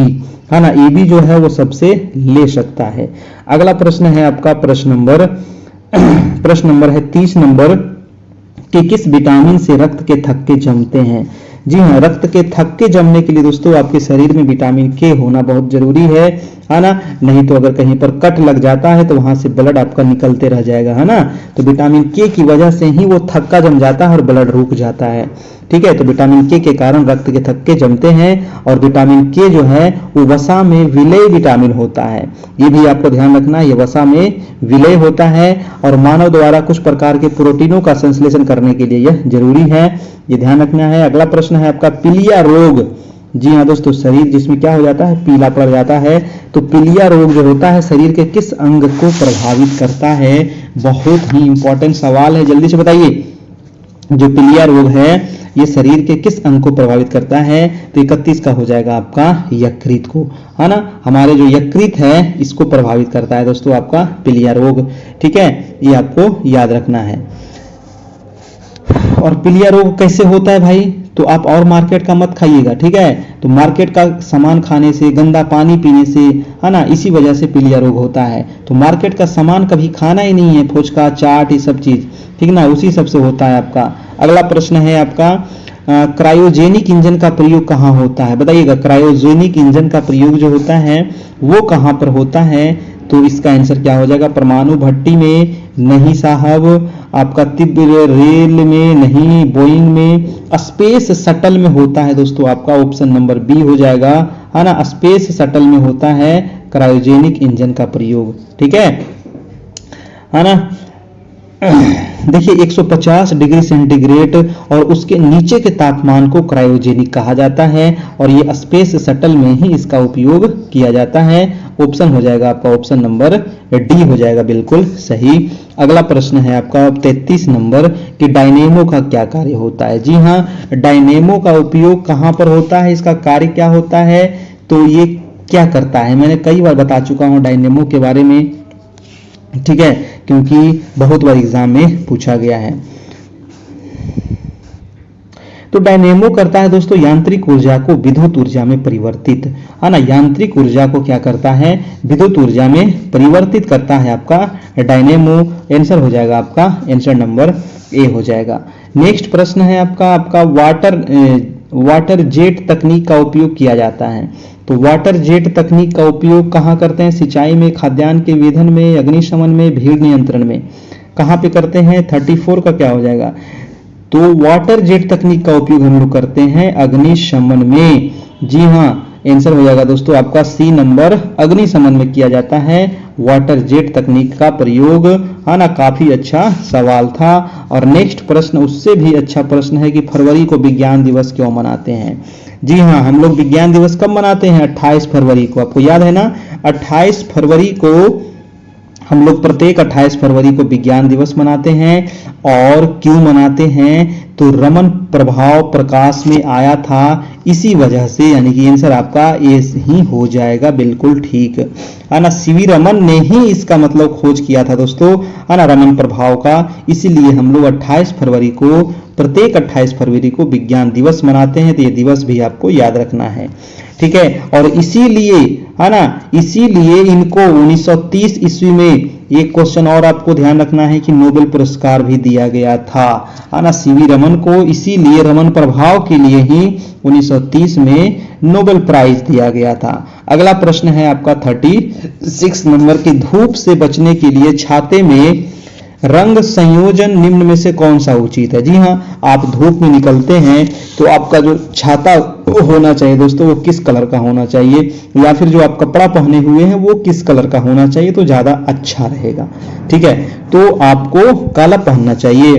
[SPEAKER 1] है ना। AB जो है वो सबसे ले सकता है। अगला प्रश्न है आपका प्रश्न नंबर है 30 नंबर कि किस विटामिन से रक्त के थक्के जमते हैं? जी हाँ, रक्त के थक्के जमने के लिए दोस्तों आपके शरीर में विटामिन K होना बहुत जरूरी है ना। नहीं तो अगर कहीं पर कट लग जाता है तो वहां से ब्लड आपका निकलते रह जाएगा, है ना। तो विटामिन K की वजह से ही वो थक्का जम जाता है और ब्लड रुक जाता है, ठीक है। तो विटामिन K के कारण रक्त के थक्के जमते हैं। और विटामिन K जो है वो वसा में विलेय विटामिन होता है, ये भी आपको ध्यान रखना है, ये वसा में विलेय होता है और मानव द्वारा कुछ प्रकार के प्रोटीनों का संश्लेषण करने के लिए यह जरूरी है, ये ध्यान रखना है। अगला प्रश्न है आपका पीलिया रोग। जी हाँ दोस्तों, शरीर जिसमें क्या हो जाता है? पीला पड़ जाता है। तो पीलिया रोग जो होता है शरीर के किस अंग को प्रभावित करता है? बहुत ही इंपॉर्टेंट सवाल है, जल्दी से बताइए। जो पीलिया रोग है ये शरीर के किस अंग को प्रभावित करता है? तो 31 का हो जाएगा आपका यकृत को, है ना। हमारे जो यकृत है इसको प्रभावित करता है दोस्तों आपका पीलिया रोग, ठीक है, ये आपको याद रखना है। और पीलिया रोग कैसे होता है भाई? तो आप और मार्केट का मत खाइएगा, ठीक है। तो मार्केट का सामान खाने से, गंदा पानी पीने से, है ना, इसी वजह से पीलिया रोग होता है। तो मार्केट का सामान कभी खाना ही नहीं है, फुचका चाट ये सब चीज, ठीक ना, उसी सब से होता है आपका। अगला प्रश्न है आपका, क्रायोजेनिक इंजन का प्रयोग कहाँ होता है, बताइएगा। क्रायोजेनिक इंजन का प्रयोग जो होता है वो कहाँ पर होता है, तो इसका आंसर क्या हो जाएगा, परमाणु भट्टी में नहीं साहब, आपका तीव्र रेल में नहीं, बोइंग में, स्पेस शटल में होता है दोस्तों, आपका ऑप्शन नंबर बी हो जाएगा, है ना, स्पेस शटल में होता है क्रायोजेनिक इंजन का प्रयोग, ठीक है ना। देखिए 150 डिग्री सेंटीग्रेड और उसके नीचे के तापमान को क्रायोजेनिक कहा जाता है और ये स्पेस शटल में ही इसका उपयोग किया जाता है। ऑप्शन हो जाएगा आपका ऑप्शन नंबर डी हो जाएगा, बिल्कुल सही। अगला प्रश्न है आपका 33 नंबर कि डायनेमो का क्या कार्य होता है। जी हाँ, डायनेमो का उपयोग कहाँ पर होता है, इसका कार्य क्या होता है, तो ये क्या करता है, मैंने कई बार बता चुका हूँ डायनेमो के बारे में, ठीक है, क्योंकि बहुत बार एग्जाम में पूछा गया है। तो डायनेमो करता है दोस्तों यांत्रिक ऊर्जा को विद्युत ऊर्जा में परिवर्तित, है ना, यांत्रिक ऊर्जा को क्या करता है, विद्युत ऊर्जा में परिवर्तित करता है आपका डायनेमो। आंसर हो जाएगा आपका आंसर नंबर ए हो जाएगा। नेक्स्ट प्रश्न है आपका वाटर जेट तकनीक का उपयोग किया जाता है। तो वाटर जेट तकनीक का उपयोग कहाँ करते हैं, सिंचाई में, खाद्यान्न के वेधन में, अग्निशमन में, भीड़ नियंत्रण में, कहाँ पे करते हैं, 34 का क्या हो जाएगा, तो वाटर जेट तकनीक का उपयोग हम लोग करते हैं अग्निशमन में। जी हाँ, आंसर हो जाएगा दोस्तों आपका सी नंबर, अग्निशमन में किया जाता है वाटर जेट तकनीक का प्रयोग, है ना। काफी अच्छा सवाल था। और नेक्स्ट प्रश्न उससे भी अच्छा प्रश्न है कि फरवरी को विज्ञान दिवस क्यों मनाते हैं। जी हाँ, हम लोग विज्ञान दिवस कब मनाते हैं, 28 फरवरी को, आपको याद है ना, 28 फरवरी को हम लोग प्रत्येक 28 फरवरी को विज्ञान दिवस मनाते हैं। और क्यों मनाते हैं, तो रमन प्रभाव प्रकाश में आया था, इसी वजह से, यानी कि आंसर आपका ए ही हो जाएगा, बिल्कुल ठीक, है ना। सीवी रमन ने ही इसका मतलब खोज किया था दोस्तों, है ना, रमन प्रभाव का। इसीलिए हम लोग 28 फरवरी को, प्रत्येक 28 फरवरी को विज्ञान दिवस मनाते हैं। तो ये दिवस भी आपको याद रखना है, ठीक है। और इसीलिए, है ना, इसीलिए इनको 1930 ईस्वी में एक क्वेश्चन और आपको ध्यान रखना है कि नोबेल पुरस्कार भी दिया गया था, है ना, सीवी रमन को। इसीलिए रमन प्रभाव के लिए ही 1930 में नोबेल प्राइज दिया गया था। अगला प्रश्न है आपका 36 नंबर की धूप से बचने के लिए छाते में रंग संयोजन निम्न में से कौन सा उचित है। जी हाँ, आप धूप में निकलते हैं तो आपका जो छाता होना चाहिए दोस्तों वो किस कलर का होना चाहिए, या फिर जो आप कपड़ा पहने हुए हैं वो किस कलर का होना चाहिए, तो ज्यादा अच्छा रहेगा, ठीक है। तो आपको काला पहनना चाहिए,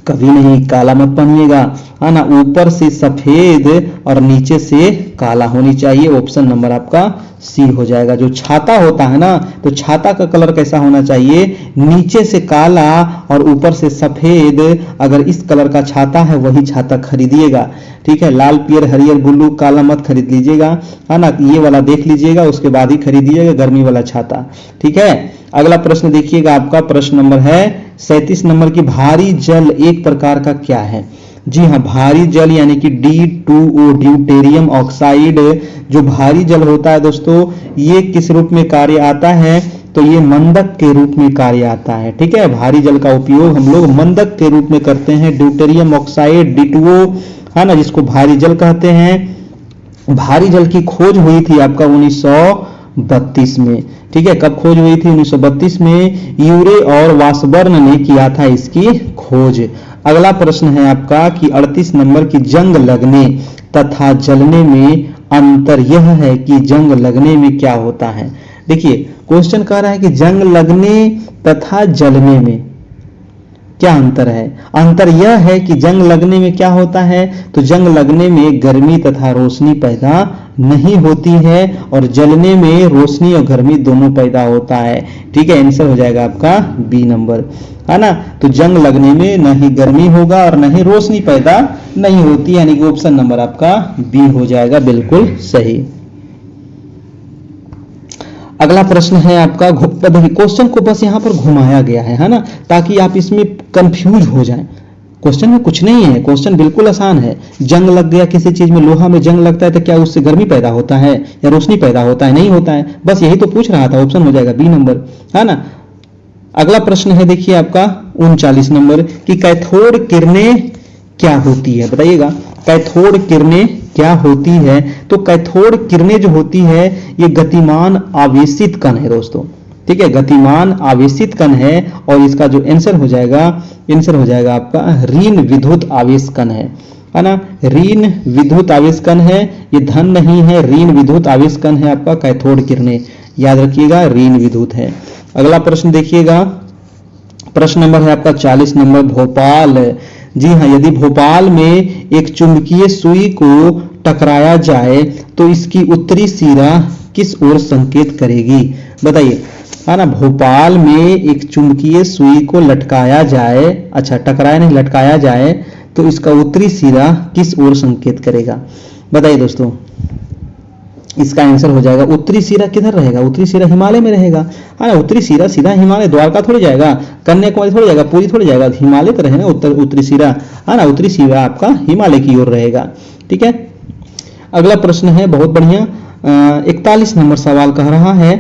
[SPEAKER 1] कभी नहीं काला मत पहनिएगा, है ना। ऊपर से सफेद और नीचे से काला होनी चाहिए। ऑप्शन नंबर आपका सी हो जाएगा। जो छाता होता है ना, तो छाता का कलर कैसा होना चाहिए, नीचे से काला और ऊपर से सफेद। अगर इस कलर का छाता है वही छाता खरीदिएगा, ठीक है। लाल, पीयर, हरियर, ब्लू, काला मत खरीद लीजिएगा, है ना। ये वाला देख लीजिएगा, उसके बाद ही खरीदिएगा गर्मी वाला छाता, ठीक है। अगला प्रश्न देखिएगा, आपका प्रश्न नंबर है 37 नंबर की भारी जल एक प्रकार का क्या है। जी हाँ, भारी जल यानी कि D2O ड्यूटेरियम ऑक्साइड जो भारी जल होता है दोस्तों, ये किस रूप में कार्य आता है, तो ये मंदक के रूप में कार्य आता है, ठीक है। भारी जल का उपयोग हम लोग मंदक के रूप में करते हैं। ड्यूटेरियम ऑक्साइड D2O, है ना, जिसको भारी जल कहते हैं। भारी जल की खोज हुई थी आपका 1932 में, ठीक है। कब खोज हुई थी, 1932 में यूरे और वासबर्न ने किया था इसकी खोज। अगला प्रश्न है आपका कि 38 नंबर की जंग लगने तथा जलने में अंतर यह है कि जंग लगने में क्या होता है। देखिए क्वेश्चन कह रहा है कि जंग लगने तथा जलने में क्या अंतर है। अंतर यह है कि जंग लगने में क्या होता है, तो जंग लगने में गर्मी तथा रोशनी पैदा नहीं होती है और जलने में रोशनी और गर्मी दोनों पैदा होता है, ठीक है। आंसर हो जाएगा आपका बी नंबर, है ना। तो जंग लगने में न ही गर्मी होगा और न ही रोशनी पैदा नहीं होती, यानी कि ऑप्शन नंबर आपका बी हो जाएगा, बिल्कुल सही। अगला प्रश्न है आपका, क्वेश्चन को बस यहां पर घुमाया गया है ना, ताकि आप इसमें कंफ्यूज हो जाएं। क्वेश्चन में कुछ नहीं है, क्वेश्चन बिल्कुल आसान है। जंग लग गया किसी चीज में, लोहा में जंग लगता है तो क्या उससे गर्मी पैदा होता है या रोशनी पैदा होता है? नहीं होता है। बस यही तो पूछ रहा था, ऑप्शन हो जाएगा बी नंबर, है ना। अगला प्रश्न है देखिए आपका 39 नंबर कि कैथोड किरणें क्या होती है, बताइएगा। कैथोड किरणें क्या होती है? तो कैथोड किरणें जो होती है ये गतिमान आवेशित कण है दोस्तों, ठीक है, गतिमान आवेशित कण है। और इसका जो आंसर हो जाएगा आपका ऋण विद्युत आवेश कण है ना। ऋण विद्युत आवेश कण है, ये धन नहीं है, ऋण विद्युत आवेश कण है आपका कैथोड किरणें, याद रखिएगा ऋण विद्युत है। अगला प्रश्न देखिएगा, प्रश्न नंबर है आपका 40 नंबर, भोपाल। जी हाँ, यदि भोपाल में एक चुंबकीय सुई को टकराया जाए तो इसकी उत्तरी सिरा किस ओर संकेत करेगी, बताइए, है ना। भोपाल में एक चुंबकीय सुई को लटकाया जाए, अच्छा टकराया नहीं लटकाया जाए, तो इसका उत्तरी सिरा किस ओर संकेत करेगा, बताइए दोस्तों। इसका आंसर हो जाएगा उत्तरी सिरा किधर रहेगा? उत्तरी सिरा हिमालय में रहेगा, है ना। उत्तरी सिरा सीधा हिमालय, द्वारका थोड़ी जाएगा, कन्याकुमारी थोड़ी जाएगा, पुरी थोड़ी जाएगा, हिमालय तो रहेगा उत्तरी सिरा, है ना। उत्तरी सिरा आपका हिमालय की ओर रहेगा, ठीक है। अगला प्रश्न है बहुत बढ़िया, 41 नंबर सवाल कह रहा है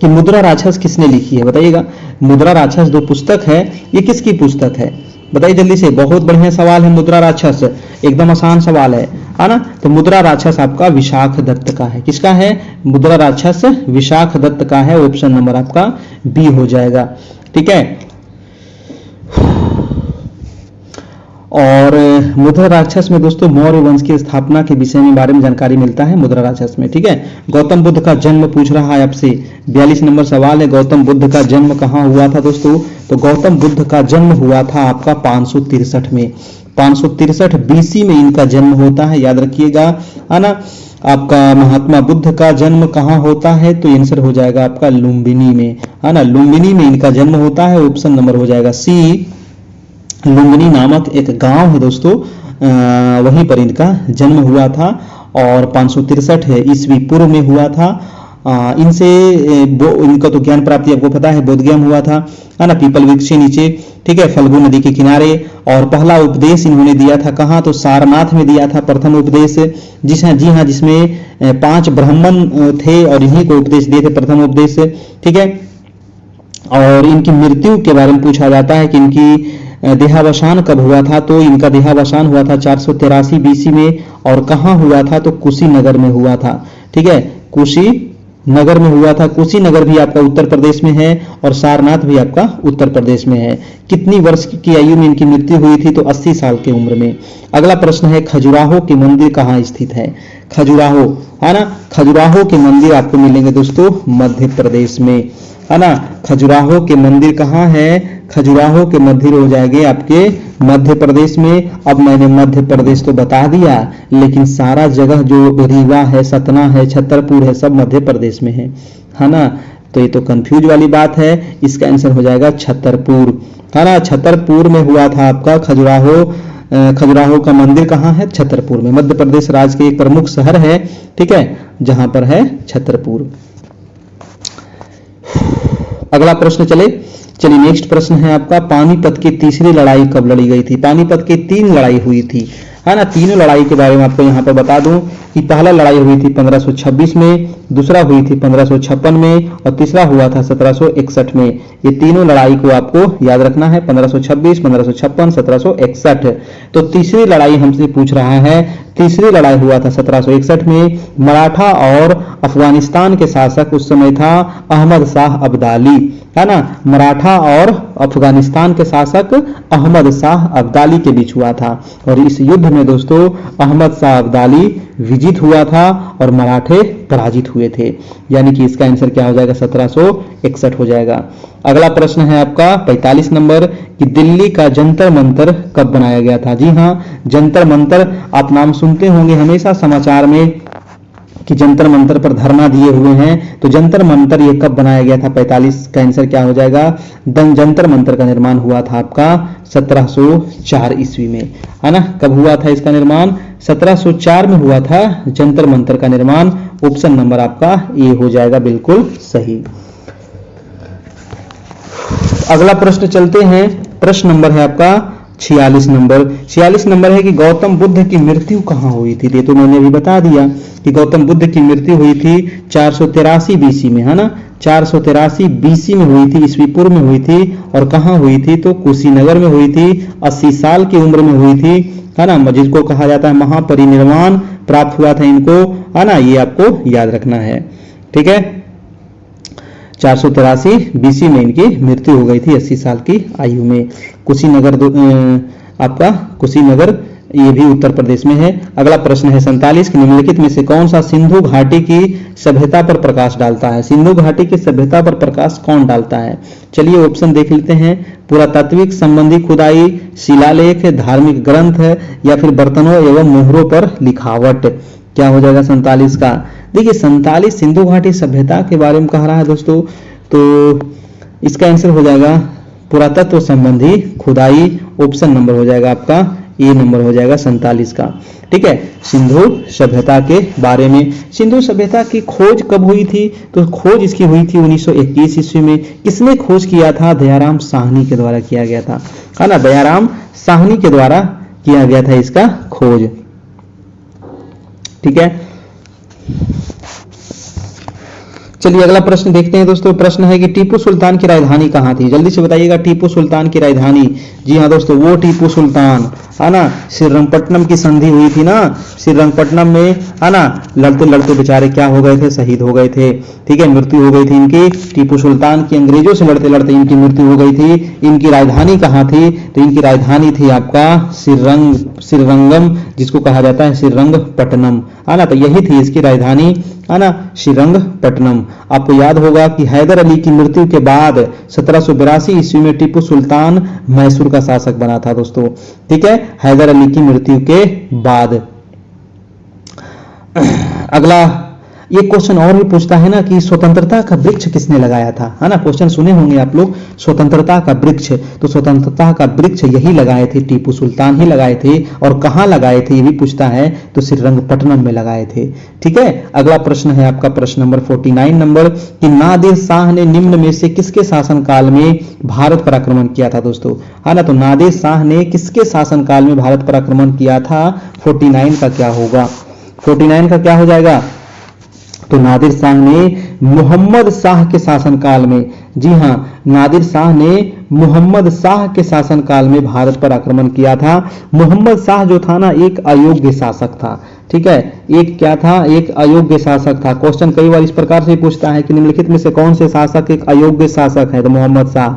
[SPEAKER 1] कि मुद्रा राक्षस किसने लिखी है, बताइएगा। मुद्रा राक्षस जो पुस्तक है ये किसकी पुस्तक है, बताइए जल्दी से। बहुत बढ़िया सवाल है, मुद्रा राक्षस एकदम आसान सवाल है ना। तो मुद्रा राक्षस आपका विशाख दत्त का है, किसका है? मुद्रा राक्षस विशाख दत्त का है, ऑप्शन नंबर आपका बी हो जाएगा, ठीक है। और मुद्रा राक्षस में दोस्तों मौर्य वंश की स्थापना के विषय में बारे में जानकारी मिलता है मुद्रा राक्षस में, ठीक है। गौतम बुद्ध का जन्म पूछ रहा है आपसे, 42 नंबर सवाल है, गौतम बुद्ध का जन्म कहाँ हुआ था दोस्तों? तो गौतम बुद्ध का जन्म हुआ था आपका 563 में, 563 बीसी में इनका जन्म होता है, याद रखिएगा, है ना। आपका महात्मा बुद्ध का जन्म कहाँ होता है? तो आंसर हो जाएगा आपका लुम्बिनी में, है ना। लुम्बिनी में इनका जन्म होता है, ऑप्शन नंबर हो जाएगा सी। लुम्बिनी नामक एक गांव है दोस्तों, वहीं पर इनका जन्म हुआ था और 563 ईस्वी पूर्व में हुआ था। इनसे इनका तो ज्ञान प्राप्ति आपको पता है, बोधगया हुआ था, है ना, पीपल वृक्ष के नीचे, ठीक है, फल्गु नदी के किनारे। और पहला उपदेश इन्होंने दिया था कहाँ? तो सारनाथ में दिया था प्रथम उपदेश, जी हाँ, जिसमें 5 ब्राह्मण थे और इन्हीं को उपदेश दिए थे, प्रथम उपदेश, ठीक है। और इनकी मृत्यु के बारे में पूछा जाता है कि इनकी देहावसान कब हुआ था? तो इनका देहावसान हुआ था 483 बीसी में, और कहाँ हुआ था? तो कुशीनगर में हुआ था, ठीक है, कुशीनगर में हुआ था। कुशीनगर भी आपका उत्तर प्रदेश में है और सारनाथ भी आपका उत्तर प्रदेश में है। कितनी वर्ष की आयु में इनकी मृत्यु हुई थी? तो 80 साल की उम्र में। अगला प्रश्न है खजुराहो के मंदिर कहाँ स्थित है? खजुराहो, है ना, खजुराहो के मंदिर आपको मिलेंगे दोस्तों मध्य प्रदेश में, है ना। खजुराहो के मंदिर कहाँ है? खजुराहो के मंदिर हो जाएंगे आपके मध्य प्रदेश में। अब मैंने मध्य प्रदेश तो बता दिया, लेकिन सारा जगह जो रीवा है, सतना है, छतरपुर है, सब मध्य प्रदेश में है ना। तो ये तो कंफ्यूज वाली बात है, इसका आंसर हो जाएगा छतरपुर, है ना। छतरपुर में हुआ था आपका खजुराहो। खजुराहो का मंदिर कहाँ है? छतरपुर में। मध्य प्रदेश राज्य के एक प्रमुख शहर है, ठीक है, जहां पर है छतरपुर। अगला प्रश्न चलिए नेक्स्ट प्रश्न है आपका, पानीपत की तीसरी लड़ाई कब लड़ी गई थी? पानीपत की 3 लड़ाई हुई थी, है ना। तीनों लड़ाई के बारे में आपको यहाँ पर बता दूं कि पहला लड़ाई हुई थी 1526 में, दूसरा हुई थी 1556 में और तीसरा हुआ था 1761 में। ये तीनों लड़ाई को आपको याद रखना है, 1526, 1556, 1761। तो तीसरी लड़ाई हमसे पूछ रहा है, तीसरी लड़ाई हुआ था 1761 में। मराठा और अफगानिस्तान के शासक उस समय था अहमद शाह अब्दाली, है ना। मराठा और अफगानिस्तान के शासक अहमद शाह अब्दाली के बीच हुआ था और इस युद्ध में दोस्तों अहमद शाह अब्दाली विजित हुआ था और मराठे पराजित हुए थे, यानी कि इसका आंसर क्या हो जाएगा? 1761 हो जाएगा। अगला प्रश्न है आपका 45 नंबर कि दिल्ली का जंतर मंतर कब बनाया गया था? जी हाँ, जंतर मंतर आप नाम सुनते होंगे हमेशा समाचार में कि जंतर मंतर पर धरना दिए हुए हैं। तो जंतर मंतर ये कब बनाया गया था? 45 का आंसर क्या हो जाएगा? जंतर मंतर का निर्माण हुआ था आपका 1704 ईस्वी में, है ना। कब हुआ था इसका निर्माण? 1704 में हुआ था जंतर मंतर का निर्माण। ऑप्शन नंबर आपका ए हो जाएगा बिल्कुल सही। अगला प्रश्न चलते हैं, प्रश्न नंबर है आपका 46 नंबर है कि गौतम बुद्ध की मृत्यु कहाँ हुई थी। ये तो मैंने अभी बता दिया कि गौतम बुद्ध की मृत्यु हुई थी 483 बीसी में, है ना, 483 बीसी में हुई थी, ईस्वी पूर्व में हुई थी। और कहाँ हुई थी, तो कुशीनगर में हुई थी, 80 साल की उम्र में हुई थी, है ना, जिसको कहा जाता है महापरिनिर्वाण प्राप्त हुआ था इनको, है ना, ये आपको याद रखना है। ठीक है, 483 बीसी में इनकी मृत्यु हो गई थी 80 साल की आयु में। कुशीनगर आपका कुशीनगर ये भी उत्तर प्रदेश में है। अगला प्रश्न है 47 कि निम्नलिखित में से कौन सा सिंधु घाटी की सभ्यता पर प्रकाश डालता है। सिंधु घाटी की सभ्यता पर प्रकाश कौन डालता है। चलिए ऑप्शन देख लेते हैं। पुरातात्विक संबंधी खुदाई, शिलालेख, धार्मिक ग्रंथ या फिर बर्तनों एवं मोहरों पर लिखावट। क्या हो जाएगा 47 का। देखिए 47 सिंधु घाटी सभ्यता के बारे में कह रहा है दोस्तों, तो इसका आंसर हो जाएगा पुरातत्व संबंधी खुदाई। ऑप्शन नंबर हो जाएगा आपका ए नंबर हो जाएगा 47 का। ठीक है, सिंधु सभ्यता के बारे में। सिंधु सभ्यता की खोज कब हुई थी, तो खोज इसकी हुई थी 1921 ईस्वी में। किसने खोज किया था, दयाराम साहनी के द्वारा किया गया था, है ना, दयाराम साहनी के द्वारा किया गया था इसका खोज। ठीक है, चलिए अगला प्रश्न देखते हैं दोस्तों। प्रश्न है कि टीपू सुल्तान की राजधानी कहाँ थी। जल्दी से बताइएगा टीपू सुल्तान की राजधानी। जी हाँ दोस्तों, वो टीपू सुल्तान, है ना, श्रीरंगपट्टनम की संधि हुई थी ना, श्रीरंगपट्टनम में, है ना, लड़ते लड़ते बेचारे क्या हो गए थे, शहीद हो गए थे। ठीक है, मृत्यु हो गई थी इनकी। टीपू सुल्तान की अंग्रेजों से लड़ते लड़ते इनकी मृत्यु हो गई थी। इनकी राजधानी कहाँ थी, तो इनकी राजधानी थी आपका श्रीरंगम, जिसको कहा जाता है श्रीरंगपट्टनम, है ना, तो यही थी इसकी राजधानी, है ना, श्रीरंगपट्टनम। आपको याद होगा कि हैदर अली की मृत्यु के बाद 1782 ईस्वी में टीपू सुल्तान मैसूर का शासक बना था दोस्तों। ठीक है, हैदर अली की मृत्यु के बाद। अगला ये क्वेश्चन और भी पूछता है ना कि स्वतंत्रता का वृक्ष किसने लगाया था, है ना, क्वेश्चन सुने होंगे आप लोग, स्वतंत्रता का वृक्ष। तो स्वतंत्रता का वृक्ष यही लगाए थे, टीपू सुल्तान ही लगाए थे। और कहां लगाए थे ये भी पूछता है, तो श्रीरंगपट्टनम में लगाए थे। ठीक है, अगला प्रश्न है आपका प्रश्न नंबर 49 नंबर कि नादिर शाह ने निम्न में से किसके शासनकाल में भारत पर आक्रमण किया था दोस्तों, है ना, तो नादिर शाह ने किसके शासनकाल में भारत पर आक्रमण किया था। 49 का क्या होगा, 49 का क्या हो जाएगा, तो नादिर शाह ने मोहम्मद शाह के शासनकाल में, जी हां, नादिर शाह ने मोहम्मद शाह के शासनकाल में भारत पर आक्रमण किया था। मोहम्मद शाह जो था ना, एक अयोग्य शासक था। ठीक है, एक क्या था, एक अयोग्य शासक था। क्वेश्चन कई बार इस प्रकार से पूछता है कि निम्नलिखित में से कौन से शासक एक अयोग्य शासक है, तो मोहम्मद शाह।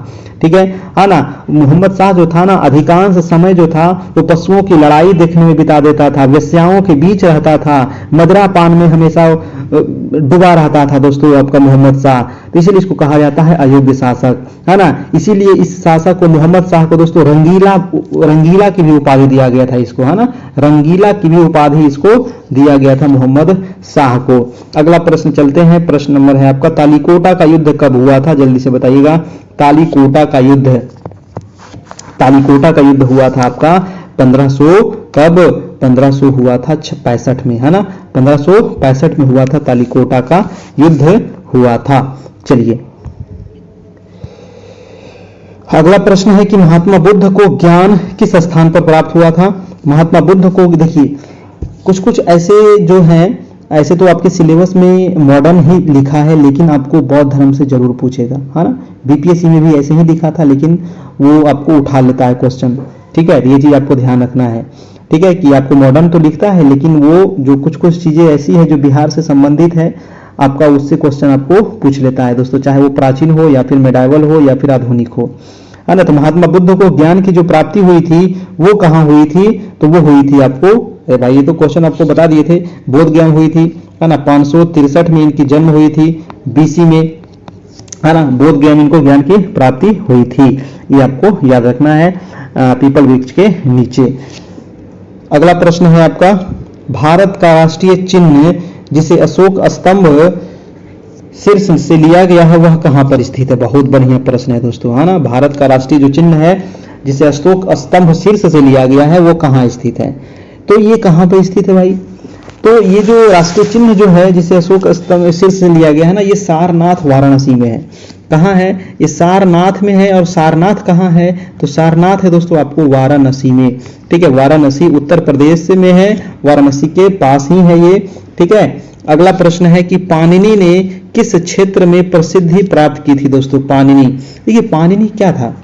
[SPEAKER 1] ठीक है ना, मोहम्मद शाह जो था ना, अधिकांश समय जो था वो पशुओं की लड़ाई देखने में बिता देता था, वेश्याओं के बीच रहता था, मदिरा पान में हमेशा डूबा रहता था दोस्तों आपका मोहम्मद शाह। तो इसीलिए इसको कहा जाता है अयोग्य शासक, है ना। इसीलिए इस शासक को, मोहम्मद शाह को दोस्तों रंगीला की भी उपाधि दिया गया था इसको, है ना, रंगीला की भी उपाधि इसको दिया गया था मोहम्मद शाह को। अगला प्रश्न चलते हैं, प्रश्न नंबर है आपका तालीकोटा का युद्ध कब हुआ था, जल्दी से बताइएगा। तालीकोटा का युद्ध हुआ था आपका 1500 कब, 1500 हुआ था 65 में, है ना, 1565 में हुआ था तालीकोटा का युद्ध हुआ था। चलिए अगला प्रश्न है कि महात्मा बुद्ध को ज्ञान किस स्थान पर प्राप्त हुआ था। महात्मा बुद्ध को देखिए कुछ कुछ ऐसे जो हैं, ऐसे तो आपके सिलेबस में मॉडर्न ही लिखा है, लेकिन आपको बौद्ध धर्म से जरूर पूछेगा, है ना। बीपीएससी में भी ऐसे ही लिखा था, लेकिन वो आपको उठा लेता है क्वेश्चन। ठीक है, ये चीज आपको ध्यान रखना है। ठीक है, कि आपको मॉडर्न तो लिखता है, लेकिन वो जो कुछ कुछ चीजें ऐसी है जो बिहार से संबंधित है, आपका उससे क्वेश्चन आपको पूछ लेता है दोस्तों, चाहे वो प्राचीन हो या फिर मेडाइवल हो या फिर आधुनिक हो, है ना। तो महात्मा बुद्ध को ज्ञान की जो प्राप्ति हुई थी वो कहाँ हुई थी, तो वो हुई थी आपको, भाई ये तो क्वेश्चन आपको बता दिए थे, बोध ज्ञान हुई थी, है ना, 563 में इनकी जन्म हुई थी बीसी में, है ना, बोध ज्ञान, इनको ज्ञान की प्राप्ति हुई थी। ये आपको याद रखना है पीपल वृक्ष के नीचे। अगला प्रश्न है आपका, भारत का राष्ट्रीय चिन्ह जिसे अशोक स्तंभ शीर्ष से लिया गया है वह कहां पर स्थित है। बहुत बढ़िया प्रश्न है दोस्तों, है ना। भारत का राष्ट्रीय जो चिन्ह है जिसे अशोक स्तंभ शीर्ष से लिया गया है वो कहां स्थित है, तो ये कहां पर स्थित है भाई, तो ये जो राष्ट्रीय चिन्ह जो है जिसे अशोक स्तंभ शीर्ष से लिया गया है ना, ये सारनाथ वाराणसी में है। कहाँ है? ये सारनाथ में है। और सारनाथ कहाँ है? तो सारनाथ है दोस्तों आपको वाराणसी में। ठीक है, वाराणसी उत्तर प्रदेश में है, वाराणसी के पास ही है ये। ठीक है, अगला प्रश्न है कि पाणिनि ने किस क्षेत्र में प्रसिद्धि प्राप्त की थी दोस्तों? पाणिनि, देखिए पाणिनि क्या था?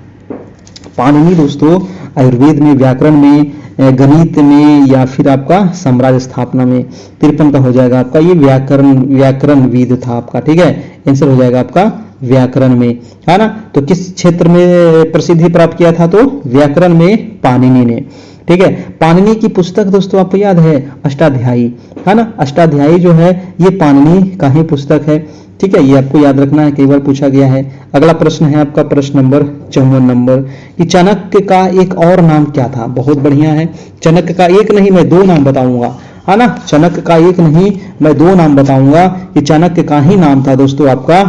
[SPEAKER 1] पाणिनि दोस्तों आयुर्वेद में, व्याकरण में, गणित में, या फिर आपका साम्राज्य स्थापना में। 53 का हो जाएगा आपका, ये व्याकरणविद था आपका। ठीक है, आंसर हो जाएगा आपका व्याकरण में, है ना। तो किस क्षेत्र में प्रसिद्धि प्राप्त किया था? तो व्याकरण में पाणिनि ने। ठीक है, पाणिनि की पुस्तक दोस्तों आपको याद है? अष्टाध्यायी, है ना। अष्टाध्यायी जो है ये पाणिनि का ही पुस्तक है। ठीक है, ये आपको याद रखना है, कई बार पूछा गया है। अगला प्रश्न है आपका प्रश्न नंबर 54 नंबर कि चाणक्य का एक और नाम क्या था? बहुत बढ़िया है। चाणक्य का एक नहीं, मैं दो नाम बताऊंगा, है ना। चाणक्य का एक नहीं, मैं दो नाम बताऊंगा। कि चाणक्य का ही नाम था दोस्तों आपका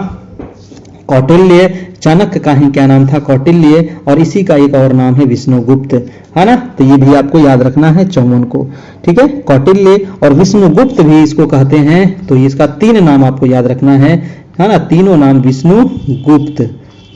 [SPEAKER 1] कौटिल्य। चाणक्य का ही क्या नाम था? कौटिल्य। और इसी का एक और नाम है विष्णुगुप्त, है ना। तो ये भी आपको याद रखना है 54 को। ठीक है, कौटिल्य और विष्णुगुप्त भी इसको कहते हैं। तो इसका 3 नाम आपको याद रखना है ना। तीनों नाम विष्णुगुप्त,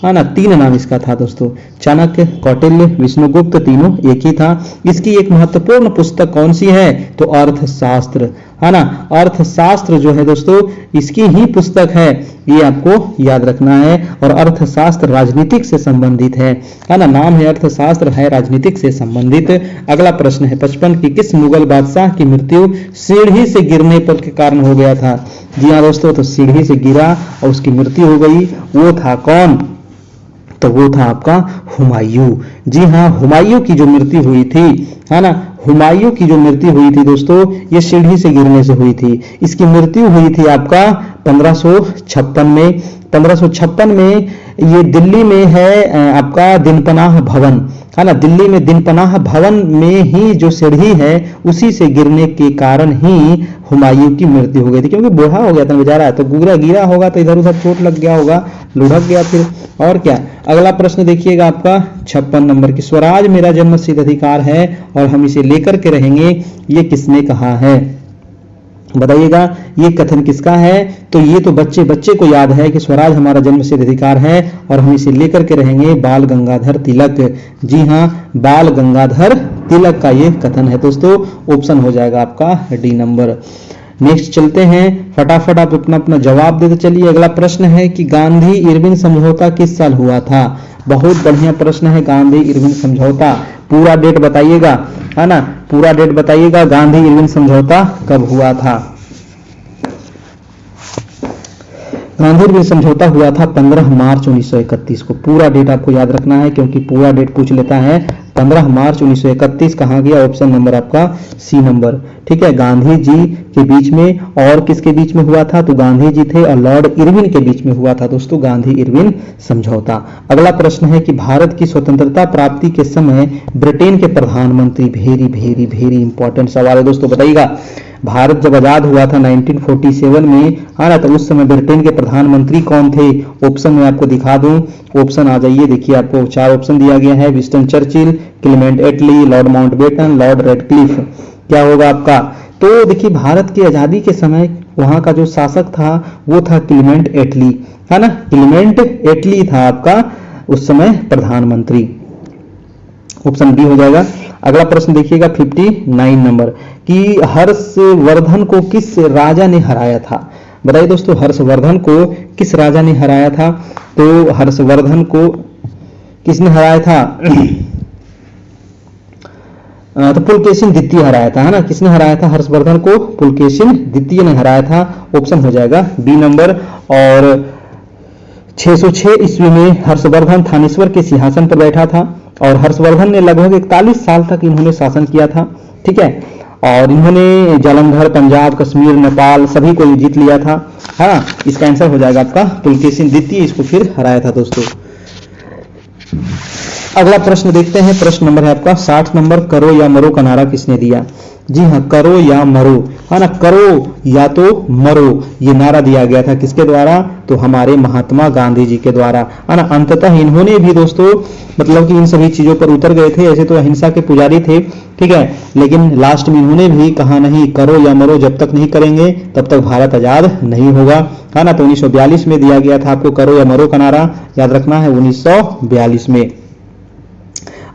[SPEAKER 1] है ना। 3 नाम इसका था दोस्तों, चाणक्य, कौटिल्य, विष्णुगुप्त, तीनों एक ही था। इसकी एक महत्वपूर्ण पुस्तक कौन सी है? तो अर्थशास्त्र, है ना। अर्थशास्त्र जो है दोस्तों इसकी ही पुस्तक है, ये आपको याद रखना है। और अर्थशास्त्र राजनीतिक से संबंधित है ना। नाम है अर्थशास्त्र, है राजनीतिक से संबंधित। अगला प्रश्न है 55 की किस मुगल बादशाह की मृत्यु सीढ़ी से गिरने पर के कारण हो गया था? जी हाँ दोस्तों, तो सीढ़ी से गिरा और उसकी मृत्यु हो गई। वो था कौन? तो वो था आपका हुमायूं। जी हाँ, हुमायूं की जो मृत्यु हुई थी, है ना, हुमायूं की जो मृत्यु हुई थी दोस्तों ये सीढ़ी से गिरने से हुई थी। इसकी मृत्यु हुई थी आपका 1556 में। 1556 में ये दिल्ली में है आपका दिनपनाह भवन, है ना। दिल्ली में दिनपनाह भवन में ही जो सीढ़ी है उसी से गिरने के कारण ही हुमायूं की मृत्यु हो गई थी, क्योंकि बूढ़ा हो गया था बेचारा। तो गिरा होगा तो इधर उधर चोट लग गया होगा, लुढ़क गया फिर, और क्या। अगला प्रश्न देखिएगा आपका 56 नंबर की स्वराज मेरा जन्मसिद्ध अधिकार है और हम इसे लेकर के रहेंगे, ये किसने कहा है? बताइएगा ये कथन किसका है? तो ये तो बच्चे बच्चे को याद है कि स्वराज हमारा जन्मसिद्ध अधिकार है और हम इसे लेकर के रहेंगे, बाल गंगाधर तिलक। जी हाँ, बाल गंगाधर तिलक का ये कथन है दोस्तों। ऑप्शन हो जाएगा आपका डी नंबर। नेक्स्ट चलते हैं, फटाफट आप अपना अपना जवाब देते चलिए। अगला प्रश्न है कि गांधी इरविन समझौता किस साल हुआ था? बहुत बढ़िया प्रश्न है, गांधी इरविन समझौता। पूरा डेट बताइएगा, है ना, पूरा डेट बताइएगा, गांधी इरविन समझौता कब हुआ था? गांधी इरविन समझौता हुआ था 15 मार्च 1931 को। पूरा डेट आपको याद रखना है क्योंकि पूरा डेट पूछ लेता है। 15 मार्च 1931 कहाँ गया? ऑप्शन नंबर आपका सी नंबर। ठीक है, गांधी जी के बीच में और किसके बीच में हुआ था? तो गांधी जी थे और लॉर्ड इरविन के बीच में हुआ था दोस्तों, गांधी इरविन समझौता। अगला प्रश्न है कि भारत की स्वतंत्रता प्राप्ति के समय ब्रिटेन के प्रधानमंत्री, वेरी वेरी वेरी इंपॉर्टेंट सवाल है दोस्तों, बताइएगा। भारत जब आजाद हुआ था 1947 में, है ना, तो उस समय ब्रिटेन के प्रधानमंत्री कौन थे? ऑप्शन में आपको दिखा दूं, ऑप्शन आ जाइए, देखिए आपको 4 ऑप्शन दिया गया है। विंस्टन चर्चिल, क्लेमेंट एटली, लॉर्ड माउंटबेटन, लॉर्ड रेडक्लिफ। क्या होगा आपका? तो देखिए भारत की आजादी के समय वहां का जो शासक था वो था क्लेमेंट एटली, है ना। क्लेमेंट एटली था आपका उस समय प्रधानमंत्री। ऑप्शन बी हो जाएगा। अगला प्रश्न देखिएगा 59 नंबर कि हर्षवर्धन को किस राजा ने हराया था? बताइए दोस्तों, हर्षवर्धन को किस राजा ने हराया था? तो हर्षवर्धन को किसने हराया था? तो पुलकेशिन द्वितीय हराया था, है ना। किसने हराया था हर्षवर्धन को? पुलकेशिन द्वितीय ने हराया था। ऑप्शन हो जाएगा बी नंबर। और 606 ईस्वी में हर्षवर्धन थानेश्वर के सिंहासन पर बैठा था और हर्षवर्धन ने लगभग 41 साल तक इन्होंने शासन किया था। ठीक है, और इन्होंने जालंधर, पंजाब, कश्मीर, नेपाल सभी को जीत लिया था। हाँ, इसका आंसर हो जाएगा आपका पुलकेशिन द्वितीय इसको फिर हराया था दोस्तों। अगला प्रश्न देखते हैं, प्रश्न नंबर है आपका 60 नंबर, करो या मरो का नारा किसने दिया? जी हाँ, करो या मरो, है ना, करो या तो मरो, ये नारा दिया गया था किसके द्वारा, तो हमारे महात्मा गांधी जी के द्वारा, है ना। अंततः इन्होंने भी दोस्तों मतलब कि इन सभी चीजों पर उतर गए थे, ऐसे तो अहिंसा के पुजारी थे, ठीक है, लेकिन लास्ट में इन्होंने भी कहा नहीं, करो या मरो, जब तक नहीं करेंगे तब तक भारत आजाद नहीं होगा, है ना। तो 1942 में दिया गया था आपको करो या मरो का नारा, याद रखना है 1942 में,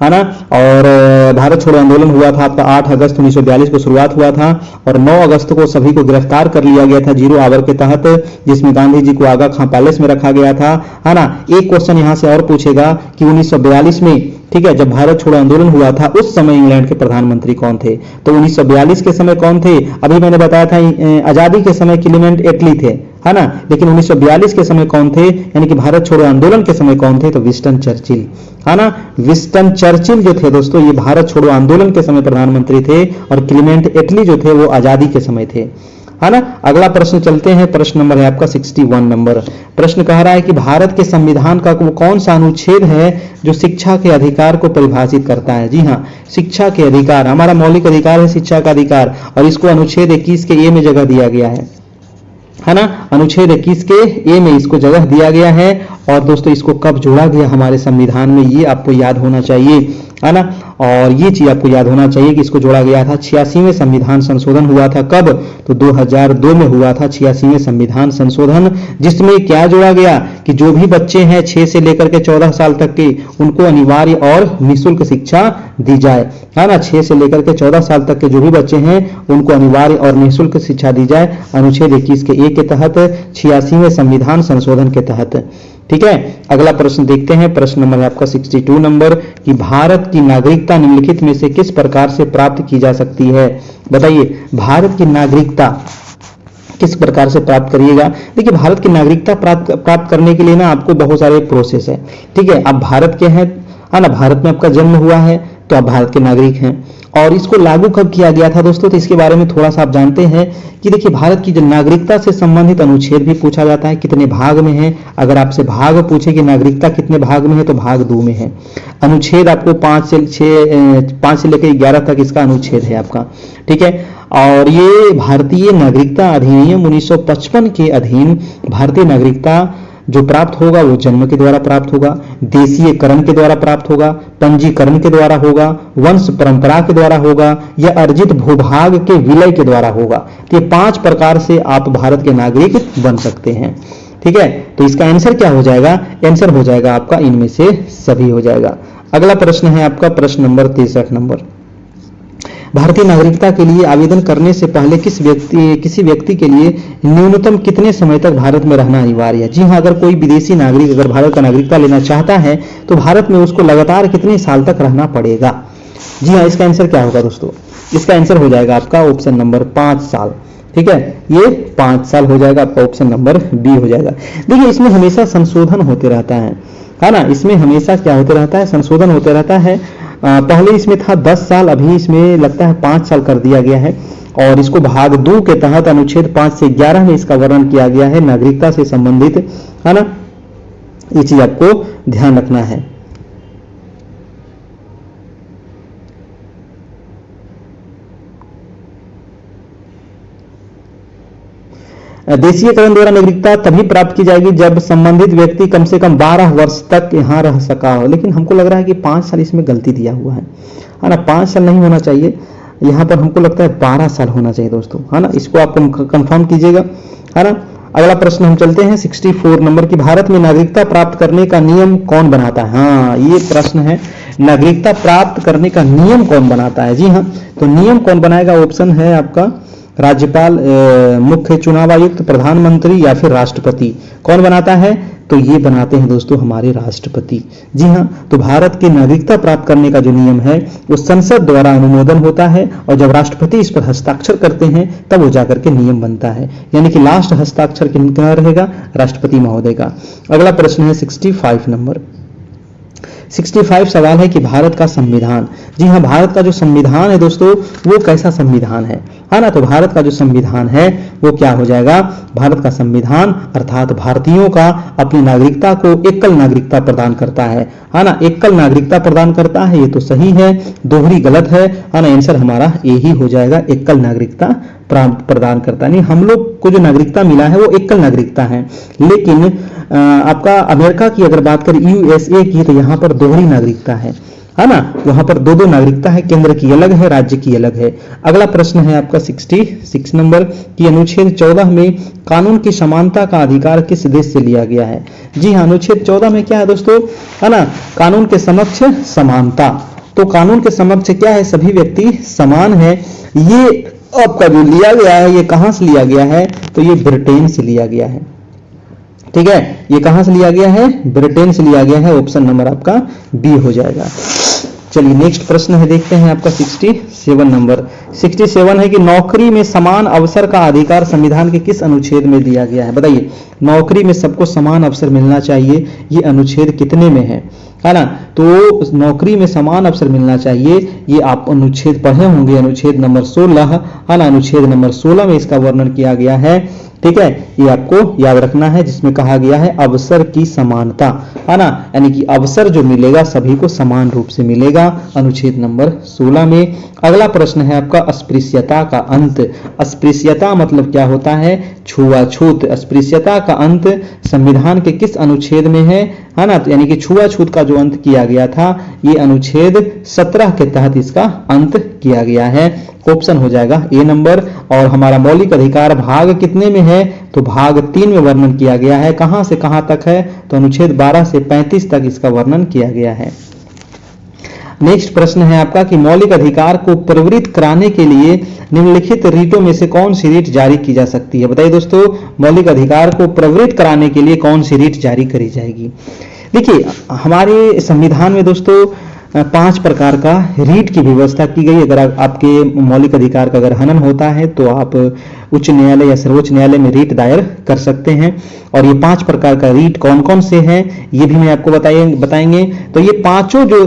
[SPEAKER 1] है ना। और भारत छोड़ो आंदोलन हुआ था आपका 8 अगस्त 1942 को शुरुआत हुआ था और 9 अगस्त को सभी को गिरफ्तार कर लिया गया था जीरो आवर के तहत, जिसमें गांधी जी को आगा खां पैलेस में रखा गया था, है ना। एक क्वेश्चन यहां से और पूछेगा कि 1942 में, ठीक है, जब भारत छोड़ो आंदोलन हुआ था उस समय इंग्लैंड के प्रधानमंत्री कौन थे, तो 1942 के समय कौन थे, अभी मैंने बताया था आजादी के समय क्लीमेंट एटली थे, है ना, लेकिन 1942 के समय कौन थे, यानी कि भारत छोड़ो आंदोलन के समय कौन थे, तो विंस्टन चर्चिल, है ना। विंस्टन चर्चिल जो थे दोस्तों ये भारत छोड़ो आंदोलन के समय प्रधानमंत्री थे और क्लीमेंट एटली जो थे वो आजादी के समय थे, है ना। अगला प्रश्न चलते हैं, प्रश्न नंबर है आपका 61 नंबर। प्रश्न कह रहा है कि भारत के संविधान का वो कौन सा अनुच्छेद है जो शिक्षा के अधिकार को परिभाषित करता है। जी हाँ, शिक्षा के अधिकार, हमारा मौलिक अधिकार है शिक्षा का अधिकार, और इसको अनुच्छेद 21 के ए में जगह दिया गया है ना। अनुच्छेद 21 के ए में इसको जगह दिया गया है। और दोस्तों इसको कब जोड़ा गया हमारे संविधान में, ये आपको याद होना चाहिए, है ना। और ये चीज आपको याद होना चाहिए कि इसको जोड़ा गया था 86वें संविधान संशोधन हुआ था, कब, तो 2002 में हुआ था 86वें संविधान संशोधन, जिसमें क्या जोड़ा गया कि जो भी बच्चे हैं 6 से लेकर के 14 साल तक के, उनको अनिवार्य और निःशुल्क शिक्षा दी जाए, है ना। 6 से लेकर के 14 साल तक के जो भी बच्चे हैं उनको अनिवार्य और निःशुल्क शिक्षा दी जाए, अनुच्छेद 21 के ए के तहत, 86वें संविधान संशोधन के तहत, ठीक है। अगला प्रश्न देखते हैं, प्रश्न नंबर है आपका 62 नंबर कि भारत की नागरिकता निम्नलिखित में से किस प्रकार से प्राप्त की जा सकती है। बताइए, भारत की नागरिकता किस प्रकार से प्राप्त करिएगा। देखिए, भारत की नागरिकता प्राप्त करने के लिए ना आपको बहुत सारे प्रोसेस है, ठीक है। आप भारत के हैं, है ना, भारत में आपका जन्म हुआ है तो आप भारत के नागरिक हैं। और इसको लागू कब किया गया था दोस्तों, तो इसके बारे में थोड़ा सा आप जानते हैं कि देखिए, भारत की जो नागरिकता से संबंधित अनुच्छेद भी पूछा जाता है, कितने भाग में है। अगर आपसे भाग पूछे कि नागरिकता कितने भाग में है, तो भाग 2 में है। अनुच्छेद आपको 5 से लेकर 11 तक इसका अनुच्छेद है आपका, ठीक है। और ये भारतीय नागरिकता अधिनियम 1955 के अधीन भारतीय नागरिकता जो प्राप्त होगा वो जन्म के द्वारा प्राप्त होगा, देशीयकरण के द्वारा प्राप्त होगा, पंजीकरण के द्वारा होगा, वंश परंपरा के द्वारा होगा, या अर्जित भूभाग के विलय के द्वारा होगा। तो ये 5 प्रकार से आप भारत के नागरिक बन सकते हैं, ठीक है। तो इसका आंसर क्या हो जाएगा, आंसर हो जाएगा आपका इनमें से सभी हो जाएगा। अगला प्रश्न है आपका प्रश्न नंबर 63 नंबर। भारतीय नागरिकता के लिए आवेदन करने से पहले किसी व्यक्ति के लिए न्यूनतम कितने समय तक भारत में रहना अनिवार्य है। जी हाँ, अगर कोई विदेशी नागरिक अगर भारत का नागरिकता लेना चाहता है तो भारत में उसको लगातार कितने साल तक रहना पड़ेगा। जी हाँ, इसका आंसर क्या होगा दोस्तों, इसका आंसर हो जाएगा आपका ऑप्शन नंबर 5 साल, ठीक है। ये 5 साल हो जाएगा आपका, ऑप्शन नंबर बी हो जाएगा। देखिए, इसमें हमेशा संशोधन होते रहता है ना, इसमें हमेशा क्या होते रहता है, संशोधन होते रहता है। पहले इसमें था 10 साल, अभी इसमें लगता है 5 साल कर दिया गया है। और इसको भाग 2 के तहत अनुच्छेद 5 से 11 में इसका वर्णन किया गया है, नागरिकता से संबंधित, है ना। ये चीज आपको ध्यान रखना है। देशीयकरण द्वारा नागरिकता तभी प्राप्त की जाएगी जब संबंधित व्यक्ति कम से कम 12 वर्ष तक यहां रह सका हो। लेकिन हमको लग रहा है कि 5 साल इसमें गलती दिया हुआ है ना, 5 साल नहीं होना चाहिए, यहां पर हमको लगता है 12 साल होना चाहिए दोस्तों, है ना। इसको आप कंफर्म कीजिएगा, है ना। अगला प्रश्न हम चलते हैं 64 नंबर की, भारत में नागरिकता प्राप्त करने का नियम कौन बनाता है। हाँ, ये प्रश्न है, नागरिकता प्राप्त करने का नियम कौन बनाता है। जी हाँ, तो नियम कौन बनाएगा, ऑप्शन है आपका राज्यपाल, मुख्य चुनाव आयुक्त, प्रधानमंत्री या फिर राष्ट्रपति। कौन बनाता है, तो ये बनाते हैं दोस्तों हमारे राष्ट्रपति। जी हाँ, तो भारत की नागरिकता प्राप्त करने का जो नियम है वो संसद द्वारा अनुमोदन होता है और जब राष्ट्रपति इस पर हस्ताक्षर करते हैं तब वो जाकर के नियम बनता है, यानी कि लास्ट हस्ताक्षर किनका रहेगा, राष्ट्रपति महोदय का। अगला प्रश्न है 65 नंबर। 65 सवाल है कि भारत का संविधान, जी हाँ, भारत का जो संविधान है दोस्तों वो कैसा संविधान है ना। तो भारत का जो संविधान है वो क्या हो जाएगा, भारत का संविधान अर्थात भारतीयों का अपनी नागरिकता को एकल नागरिकता प्रदान करता है ना। एकल नागरिकता प्रदान करता है, ये तो सही है, दोहरी गलत है ना। आंसर हमारा ए ही हो जाएगा, एकल नागरिकता प्रदान करता है। नहीं, हम लोग को जो नागरिकता मिला है वो एकल नागरिकता है, लेकिन आपका अमेरिका की अगर बात करें, यूएसए की, तो यहाँ पर दोहरी नागरिकता है ना, वहां पर दो दो नागरिकता है, केंद्र की अलग है, राज्य की अलग है। अगला प्रश्न है आपका 66 नंबर की अनुच्छेद 14 में कानून की समानता का अधिकार किस देश से लिया गया है? जी हाँ, अनुच्छेद 14 में क्या है दोस्तों, है ना, कानून के समक्ष समानता। तो कानून के समक्ष क्या है, सभी व्यक्ति समान है। ये आपका जो लिया गया है, ये कहां से लिया गया है? तो ये ब्रिटेन से लिया गया है। ठीक है, ये कहां से लिया गया है? ब्रिटेन से लिया गया है। ऑप्शन नंबर आपका बी हो जाएगा। चलिए नेक्स्ट प्रश्न है, देखते हैं आपका 67 नंबर। 67 है कि नौकरी में समान अवसर का अधिकार संविधान के किस अनुच्छेद में दिया गया है? बताइए, नौकरी में सबको समान अवसर मिलना चाहिए, ये अनुच्छेद कितने में है ना? तो नौकरी में समान अवसर मिलना चाहिए, ये आप अनुच्छेद पढ़े होंगे, अनुच्छेद नंबर 16 है ना, अनुच्छेद नंबर 16 में इसका वर्णन किया गया है। ठीक है, ये आपको याद रखना है, जिसमें कहा गया है अवसर की समानता, है ना, यानी कि अवसर जो मिलेगा सभी को समान रूप से मिलेगा, अनुच्छेद नंबर 16 में। अगला प्रश्न है आपका अस्पृश्यता का अंत। अस्पृश्यता मतलब क्या होता है? छुआछूत। अस्पृश्यता का अंत संविधान के किस अनुच्छेद में है ना? तो यानी कि छुआछूत का जो अंत किया गया था, ये अनुच्छेद 17 के तहत इसका अंत किया गया है। ऑप्शन हो जाएगा ए नंबर। और हमारा मौलिक अधिकार भाग कितने में है? तो भाग 3 में वर्णन किया गया है। कहां से कहां तक है? तो अनुच्छेद 12 से 35 तक इसका वर्णन किया गया है। नेक्स्ट प्रश्न है आपका कि मौलिक अधिकार को प्रवृत्त कराने के लिए निम्नलिखित रीटों में से कौन सी रीट जारी की जा सकती है? बताइए दोस्तों, मौलिक अधिकार को प्रवृत्त कराने के लिए कौन सी रीट जारी करी जाएगी? देखिए, हमारे संविधान में दोस्तों 5 प्रकार का रीट की व्यवस्था की गई। अगर आपके मौलिक अधिकार का अगर हनन होता है तो आप उच्च न्यायालय या सर्वोच्च न्यायालय में रीट दायर कर सकते हैं। और ये 5 प्रकार का रीट कौन कौन से हैं ये भी मैं आपको बताएंगे। तो ये पांचों जो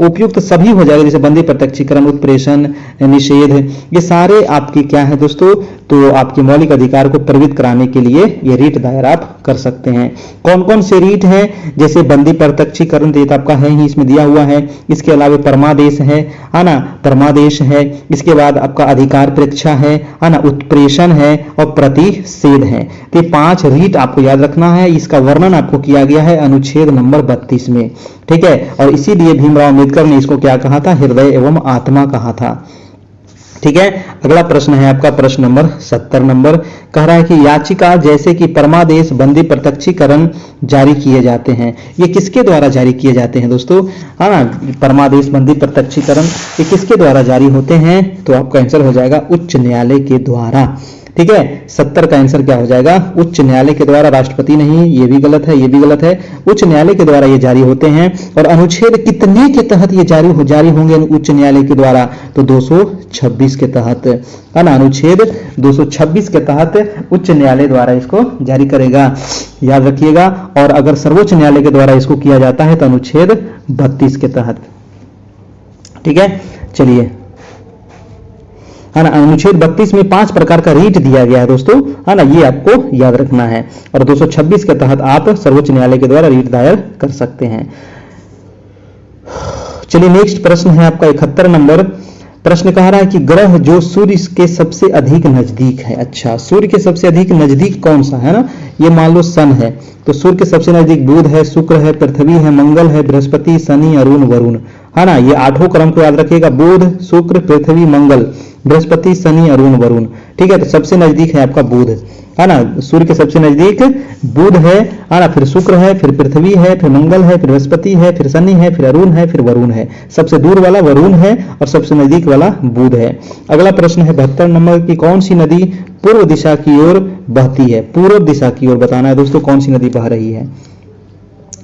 [SPEAKER 1] उपयुक्त सभी हो जाएगा, जैसे बंदी प्रत्यक्षीकरण, उत्प्रेषण, निषेध, ये सारे आपके क्या है दोस्तों? तो आपके मौलिक अधिकार को प्रवृत्त कराने के लिए ये रीट दायर आप कर सकते हैं। कौन कौन से रीट हैं? जैसे बंदी प्रत्यक्षीकरण तो आपका है ही, इसमें दिया हुआ है। इसके अलावा परमादेश है ना, परमादेश है। इसके बाद आपका अधिकार परीक्षा है ना, उत्प्रेषण है और प्रतिषेध है। तो ये 5 रीट आपको याद रखना है। इसका वर्णन आपको किया गया है अनुच्छेद नंबर 32 में। ठीक है, और इसीलिए भीमराव अम्बेडकर ने इसको क्या कहा था? हृदय एवं आत्मा कहा था। ठीक है, अगला प्रश्न है आपका प्रश्न नंबर 70 नंबर। कह रहा है कि याचिका जैसे कि परमादेश, बंदी प्रत्यक्षीकरण जारी किए जाते हैं, ये किसके द्वारा जारी किए जाते हैं दोस्तों? हाँ, परमादेश, बंदी प्रत्यक्षीकरण ये किसके द्वारा जारी होते हैं? तो आपका आंसर हो जाएगा उच्च न्यायालय के द्वारा। ठीक है, 70 का आंसर क्या हो जाएगा? उच्च न्यायालय के द्वारा, राष्ट्रपति नहीं, ये भी गलत है, ये भी गलत है। उच्च न्यायालय के द्वारा ये जारी होते हैं। और अनुच्छेद कितने के तहत ये जारी होंगे उच्च न्यायालय के द्वारा? तो 226 के तहत, है ना, अनुच्छेद 226 के तहत उच्च न्यायालय द्वारा इसको जारी करेगा, याद रखिएगा। और अगर सर्वोच्च न्यायालय के द्वारा इसको किया जाता है तो अनुच्छेद 32 के तहत। ठीक है, चलिए, है ना, अनुच्छेद 32 में 5 प्रकार का रीट दिया गया है दोस्तों, है ना, ये आपको याद रखना है। और 226 के तहत आप सर्वोच्च न्यायालय के द्वारा रीट दायर कर सकते हैं। चलिए नेक्स्ट प्रश्न है आपका 71 नंबर। प्रश्न कह रहा है कि ग्रह जो सूर्य के सबसे अधिक नजदीक है। अच्छा, सूर्य के सबसे अधिक नजदीक कौन सा है ना? ये मान लो सन है, तो सूर्य के सबसे नजदीक बुध है, शुक्र है, पृथ्वी है, मंगल है, बृहस्पति, शनि, अरुण, वरुण, है ना। ये 8 क्रम को याद रखिएगा, बुध, शुक्र, पृथ्वी, मंगल, बृहस्पति, शनि, अरुण, वरुण। ठीक है, तो सबसे नजदीक है आपका बुध, है ना, सूर्य के सबसे नजदीक बुध है ना, फिर शुक्र है, फिर पृथ्वी है, फिर मंगल है, फिर बृहस्पति है, फिर शनि है, फिर अरुण है, फिर वरुण है। सबसे दूर वाला वरुण है और सबसे नजदीक वाला बुध है। अगला प्रश्न है 72 नंबर की कौन सी नदी पूर्व दिशा की ओर बहती है? पूर्व दिशा की ओर बताना है दोस्तों, कौन सी नदी बह रही है,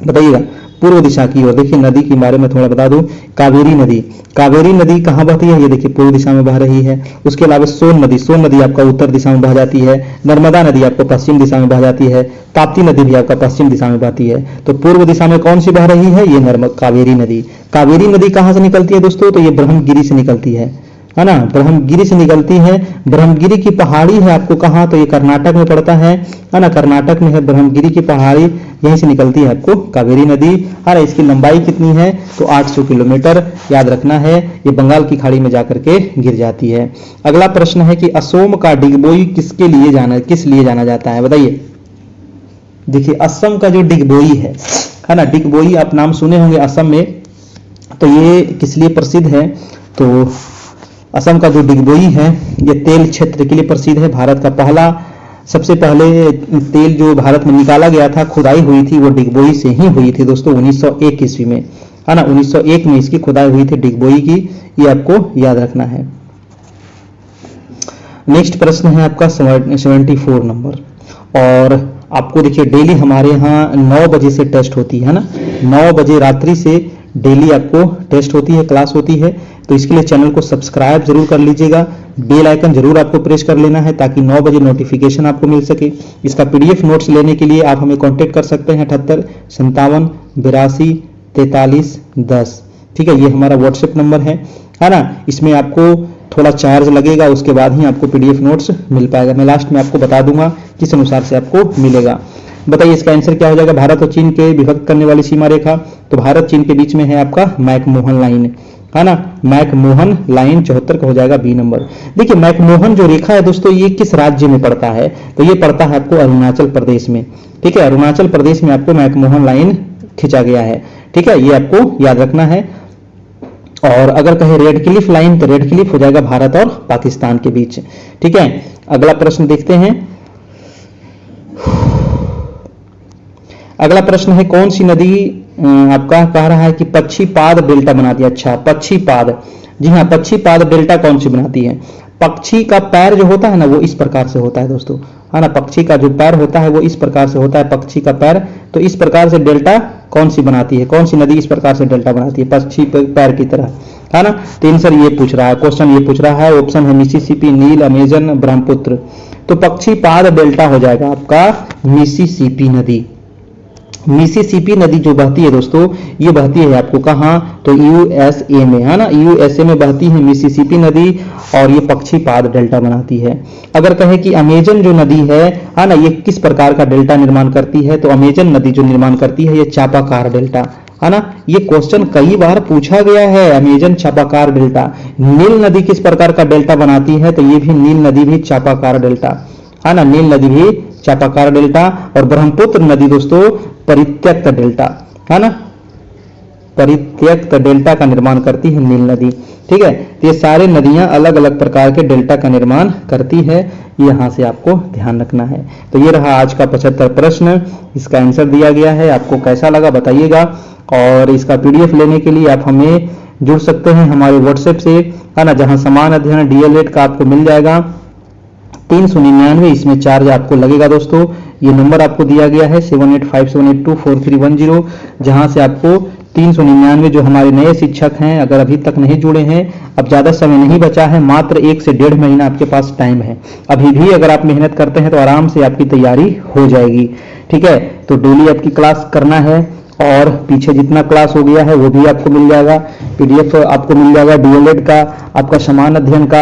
[SPEAKER 1] बताइएगा। पूर्व दिशा की ओर, देखिए नदी के बारे में थोड़ा बता दूं, कावेरी नदी। कावेरी नदी कहां बहती है? ये देखिए पूर्व दिशा में बह रही है। उसके अलावा सोन नदी आपका उत्तर दिशा में बह जाती है। नर्मदा नदी आपको पश्चिम दिशा में बह जाती है। ताप्ती नदी भी आपका पश्चिम दिशा में बहती है। तो पूर्व दिशा में कौन सी बह रही है? ये कावेरी नदी। कावेरी नदी कहां से निकलती है दोस्तों? तो ये ब्रह्मगिरी से निकलती है। है ना, ब्रह्मगिरी से निकलती है। ब्रह्मगिरी की पहाड़ी है आपको कहाँ, तो ये कर्नाटक में पड़ता है ना, कर्नाटक में है ब्रह्मगिरी की पहाड़ी, यहीं से निकलती है आपको कावेरी नदी। है ना, इसकी लंबाई कितनी है, तो 800 किलोमीटर, याद रखना है। ये बंगाल की खाड़ी में जाकर के गिर जाती है। अगला प्रश्न है कि असम का डिगबोई किस लिए जाना जाता है, बताइए। देखिए असम का जो डिगबोई है ना, डिगबोई आप नाम सुने होंगे असम में, तो ये किस लिए प्रसिद्ध है, तो असम का जो डिगबोई है ये तेल क्षेत्र के लिए प्रसिद्ध है। भारत का सबसे पहले तेल जो भारत में निकाला गया था, खुदाई हुई थी, वो डिगबोई से ही हुई थी दोस्तों, 1901 ईस्वी में, है ना, 1901 में इसकी खुदाई हुई थी डिगबोई की, ये आपको याद रखना है। नेक्स्ट प्रश्न है आपका 74 नंबर, और आपको देखिए डेली हमारे यहाँ 9 बजे से टेस्ट होती है ना, 9 बजे रात्रि से डेली आपको टेस्ट होती है, क्लास होती है। तो इसके लिए चैनल को सब्सक्राइब जरूर कर लीजिएगा, बेल आइकन जरूर आपको प्रेस कर लेना है ताकि 9 बजे नोटिफिकेशन आपको मिल सके। इसका पीडीएफ नोट्स लेने के लिए आप हमें कांटेक्ट कर सकते हैं 78 57 82 43 10। ठीक है, ये हमारा व्हाट्सएप नंबर है ना। इसमें आपको थोड़ा चार्ज लगेगा, उसके बाद ही आपको पीडीएफ नोट्स मिल पाएगा। मैं लास्ट में आपको बता दूंगा किस अनुसार से आपको मिलेगा। बताइए इसका आंसर क्या हो जाएगा। भारत और चीन के विभक्त करने वाली सीमा रेखा, तो भारत चीन के बीच में है आपका मैकमोहन लाइन, है ना, मैकमोहन लाइन 74 का हो जाएगा बी नंबर। देखिए मैकमोहन जो रेखा है दोस्तों, ये किस राज्य में पड़ता है, तो ये पड़ता है आपको अरुणाचल प्रदेश में। ठीक है, अरुणाचल प्रदेश में आपको मैकमोहन लाइन खींचा गया है। ठीक है, ये आपको याद रखना है। और अगर कहे रेड क्लिफ लाइन, तो रेड क्लिफ हो जाएगा भारत और पाकिस्तान के बीच। ठीक है, अगला प्रश्न देखते हैं। अगला प्रश्न है कौन सी नदी आपका कह रहा है कि पक्षीपाद डेल्टा बनाती है। अच्छा, पक्षीपाद, जी हाँ, पक्षीपाद डेल्टा कौन सी बनाती है। पक्षी का पैर जो होता है ना, वो इस प्रकार से होता है दोस्तों, है ना, पक्षी का जो पैर होता है वो इस प्रकार से होता है, पक्षी का पैर। तो इस प्रकार से डेल्टा कौन सी बनाती है, कौन सी नदी इस प्रकार से डेल्टा बनाती है पक्षी पैर की तरह, है ना। तो आंसर ये पूछ रहा है, क्वेश्चन ये पूछ रहा है, ऑप्शन है मिसिसिपी, नील, अमेजन, ब्रह्मपुत्र। तो पक्षीपाद डेल्टा हो जाएगा आपका मिसिसिपी नदी। मिसिसिपी नदी जो बहती है दोस्तों, ये बहती है आपको कहाँ, तो यूएसए में, है ना, यूएसए में बहती है मिसिसिपी नदी, और ये पक्षीपाद डेल्टा बनाती है। अगर कहे कि अमेजन जो नदी है ना, ये किस प्रकार का डेल्टा निर्माण करती है, तो अमेजन नदी जो निर्माण करती है ये चापाकार डेल्टा, है ना। ये क्वेश्चन कई बार पूछा गया है, अमेजन चापाकार डेल्टा। नील नदी किस प्रकार का डेल्टा बनाती है, तो ये भी नील नदी भी चापाकार डेल्टा, है ना, नील नदी भी चापाकार डेल्टा। और ब्रह्मपुत्र नदी दोस्तों परित्यक्त डेल्टा, है ना, परित्यक्त डेल्टा का निर्माण करती है नील नदी। ठीक है, तो ये सारे नदियां अलग अलग प्रकार के डेल्टा का निर्माण करती है, यहां से आपको ध्यान रखना है। तो ये रहा आज का 75 प्रश्न, इसका आंसर दिया गया है। आपको कैसा लगा बताइएगा, और इसका पीडीएफ लेने के लिए आप हमें जुड़ सकते हैं हमारे व्हाट्सएप से, है ना, जहां समान अध्ययन डीएलएड का आपको मिल जाएगा 399, इसमें चार्ज आपको लगेगा दोस्तों। ये नंबर आपको दिया गया है 7857824310, जहां से आपको 399 जो हमारे नए शिक्षक हैं, अगर अभी तक नहीं जुड़े हैं, अब ज़्यादा समय नहीं बचा है, मात्र 1 से 1.5 महीना आपके पास टाइम है। अभी भी अगर आप मेहनत करते हैं तो आराम से आपकी तैयारी हो जाएगी। ठीक है, तो डेली आपकी क्लास करना है, और पीछे जितना क्लास हो गया है वो भी आपको मिल जाएगा, पीडीएफ आपको मिल जाएगा डीएलएड का, आपका समान अध्ययन का,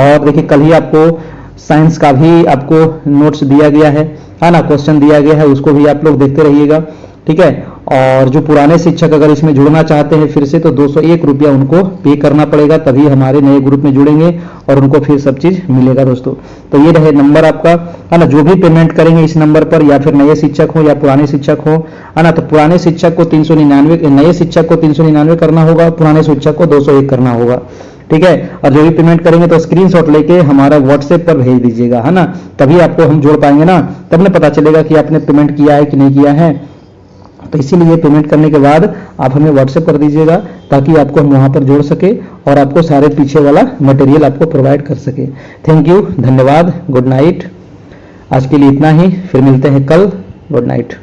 [SPEAKER 1] और देखिए कल ही आपको साइंस का भी आपको नोट्स दिया गया है ना, क्वेश्चन दिया गया है, उसको भी आप लोग देखते रहिएगा। ठीक है, और जो पुराने शिक्षक अगर इसमें जुड़ना चाहते हैं फिर से, तो 201 रुपया उनको पे करना पड़ेगा, तभी हमारे नए ग्रुप में जुड़ेंगे और उनको फिर सब चीज मिलेगा दोस्तों। तो ये रहे नंबर आपका, है ना, जो भी पेमेंट करेंगे इस नंबर पर, या फिर नए शिक्षक हो या पुराने शिक्षक हो, है ना, तो पुराने शिक्षक को 399, नए शिक्षक को 399 करना होगा, पुराने शिक्षक को 201 करना होगा। ठीक है, और जो भी पेमेंट करेंगे तो स्क्रीनशॉट लेके हमारा व्हाट्सएप पर भेज दीजिएगा, है ना, तभी आपको हम जोड़ पाएंगे ना, तब ना पता चलेगा कि आपने पेमेंट किया है कि नहीं किया है। तो इसीलिए पेमेंट करने के बाद आप हमें व्हाट्सएप कर दीजिएगा, ताकि आपको हम वहां पर जोड़ सके और आपको सारे पीछे वाला मटेरियल आपको प्रोवाइड कर सके। थैंक यू, धन्यवाद, गुड नाइट। आज के लिए इतना ही, फिर मिलते हैं कल, गुड नाइट।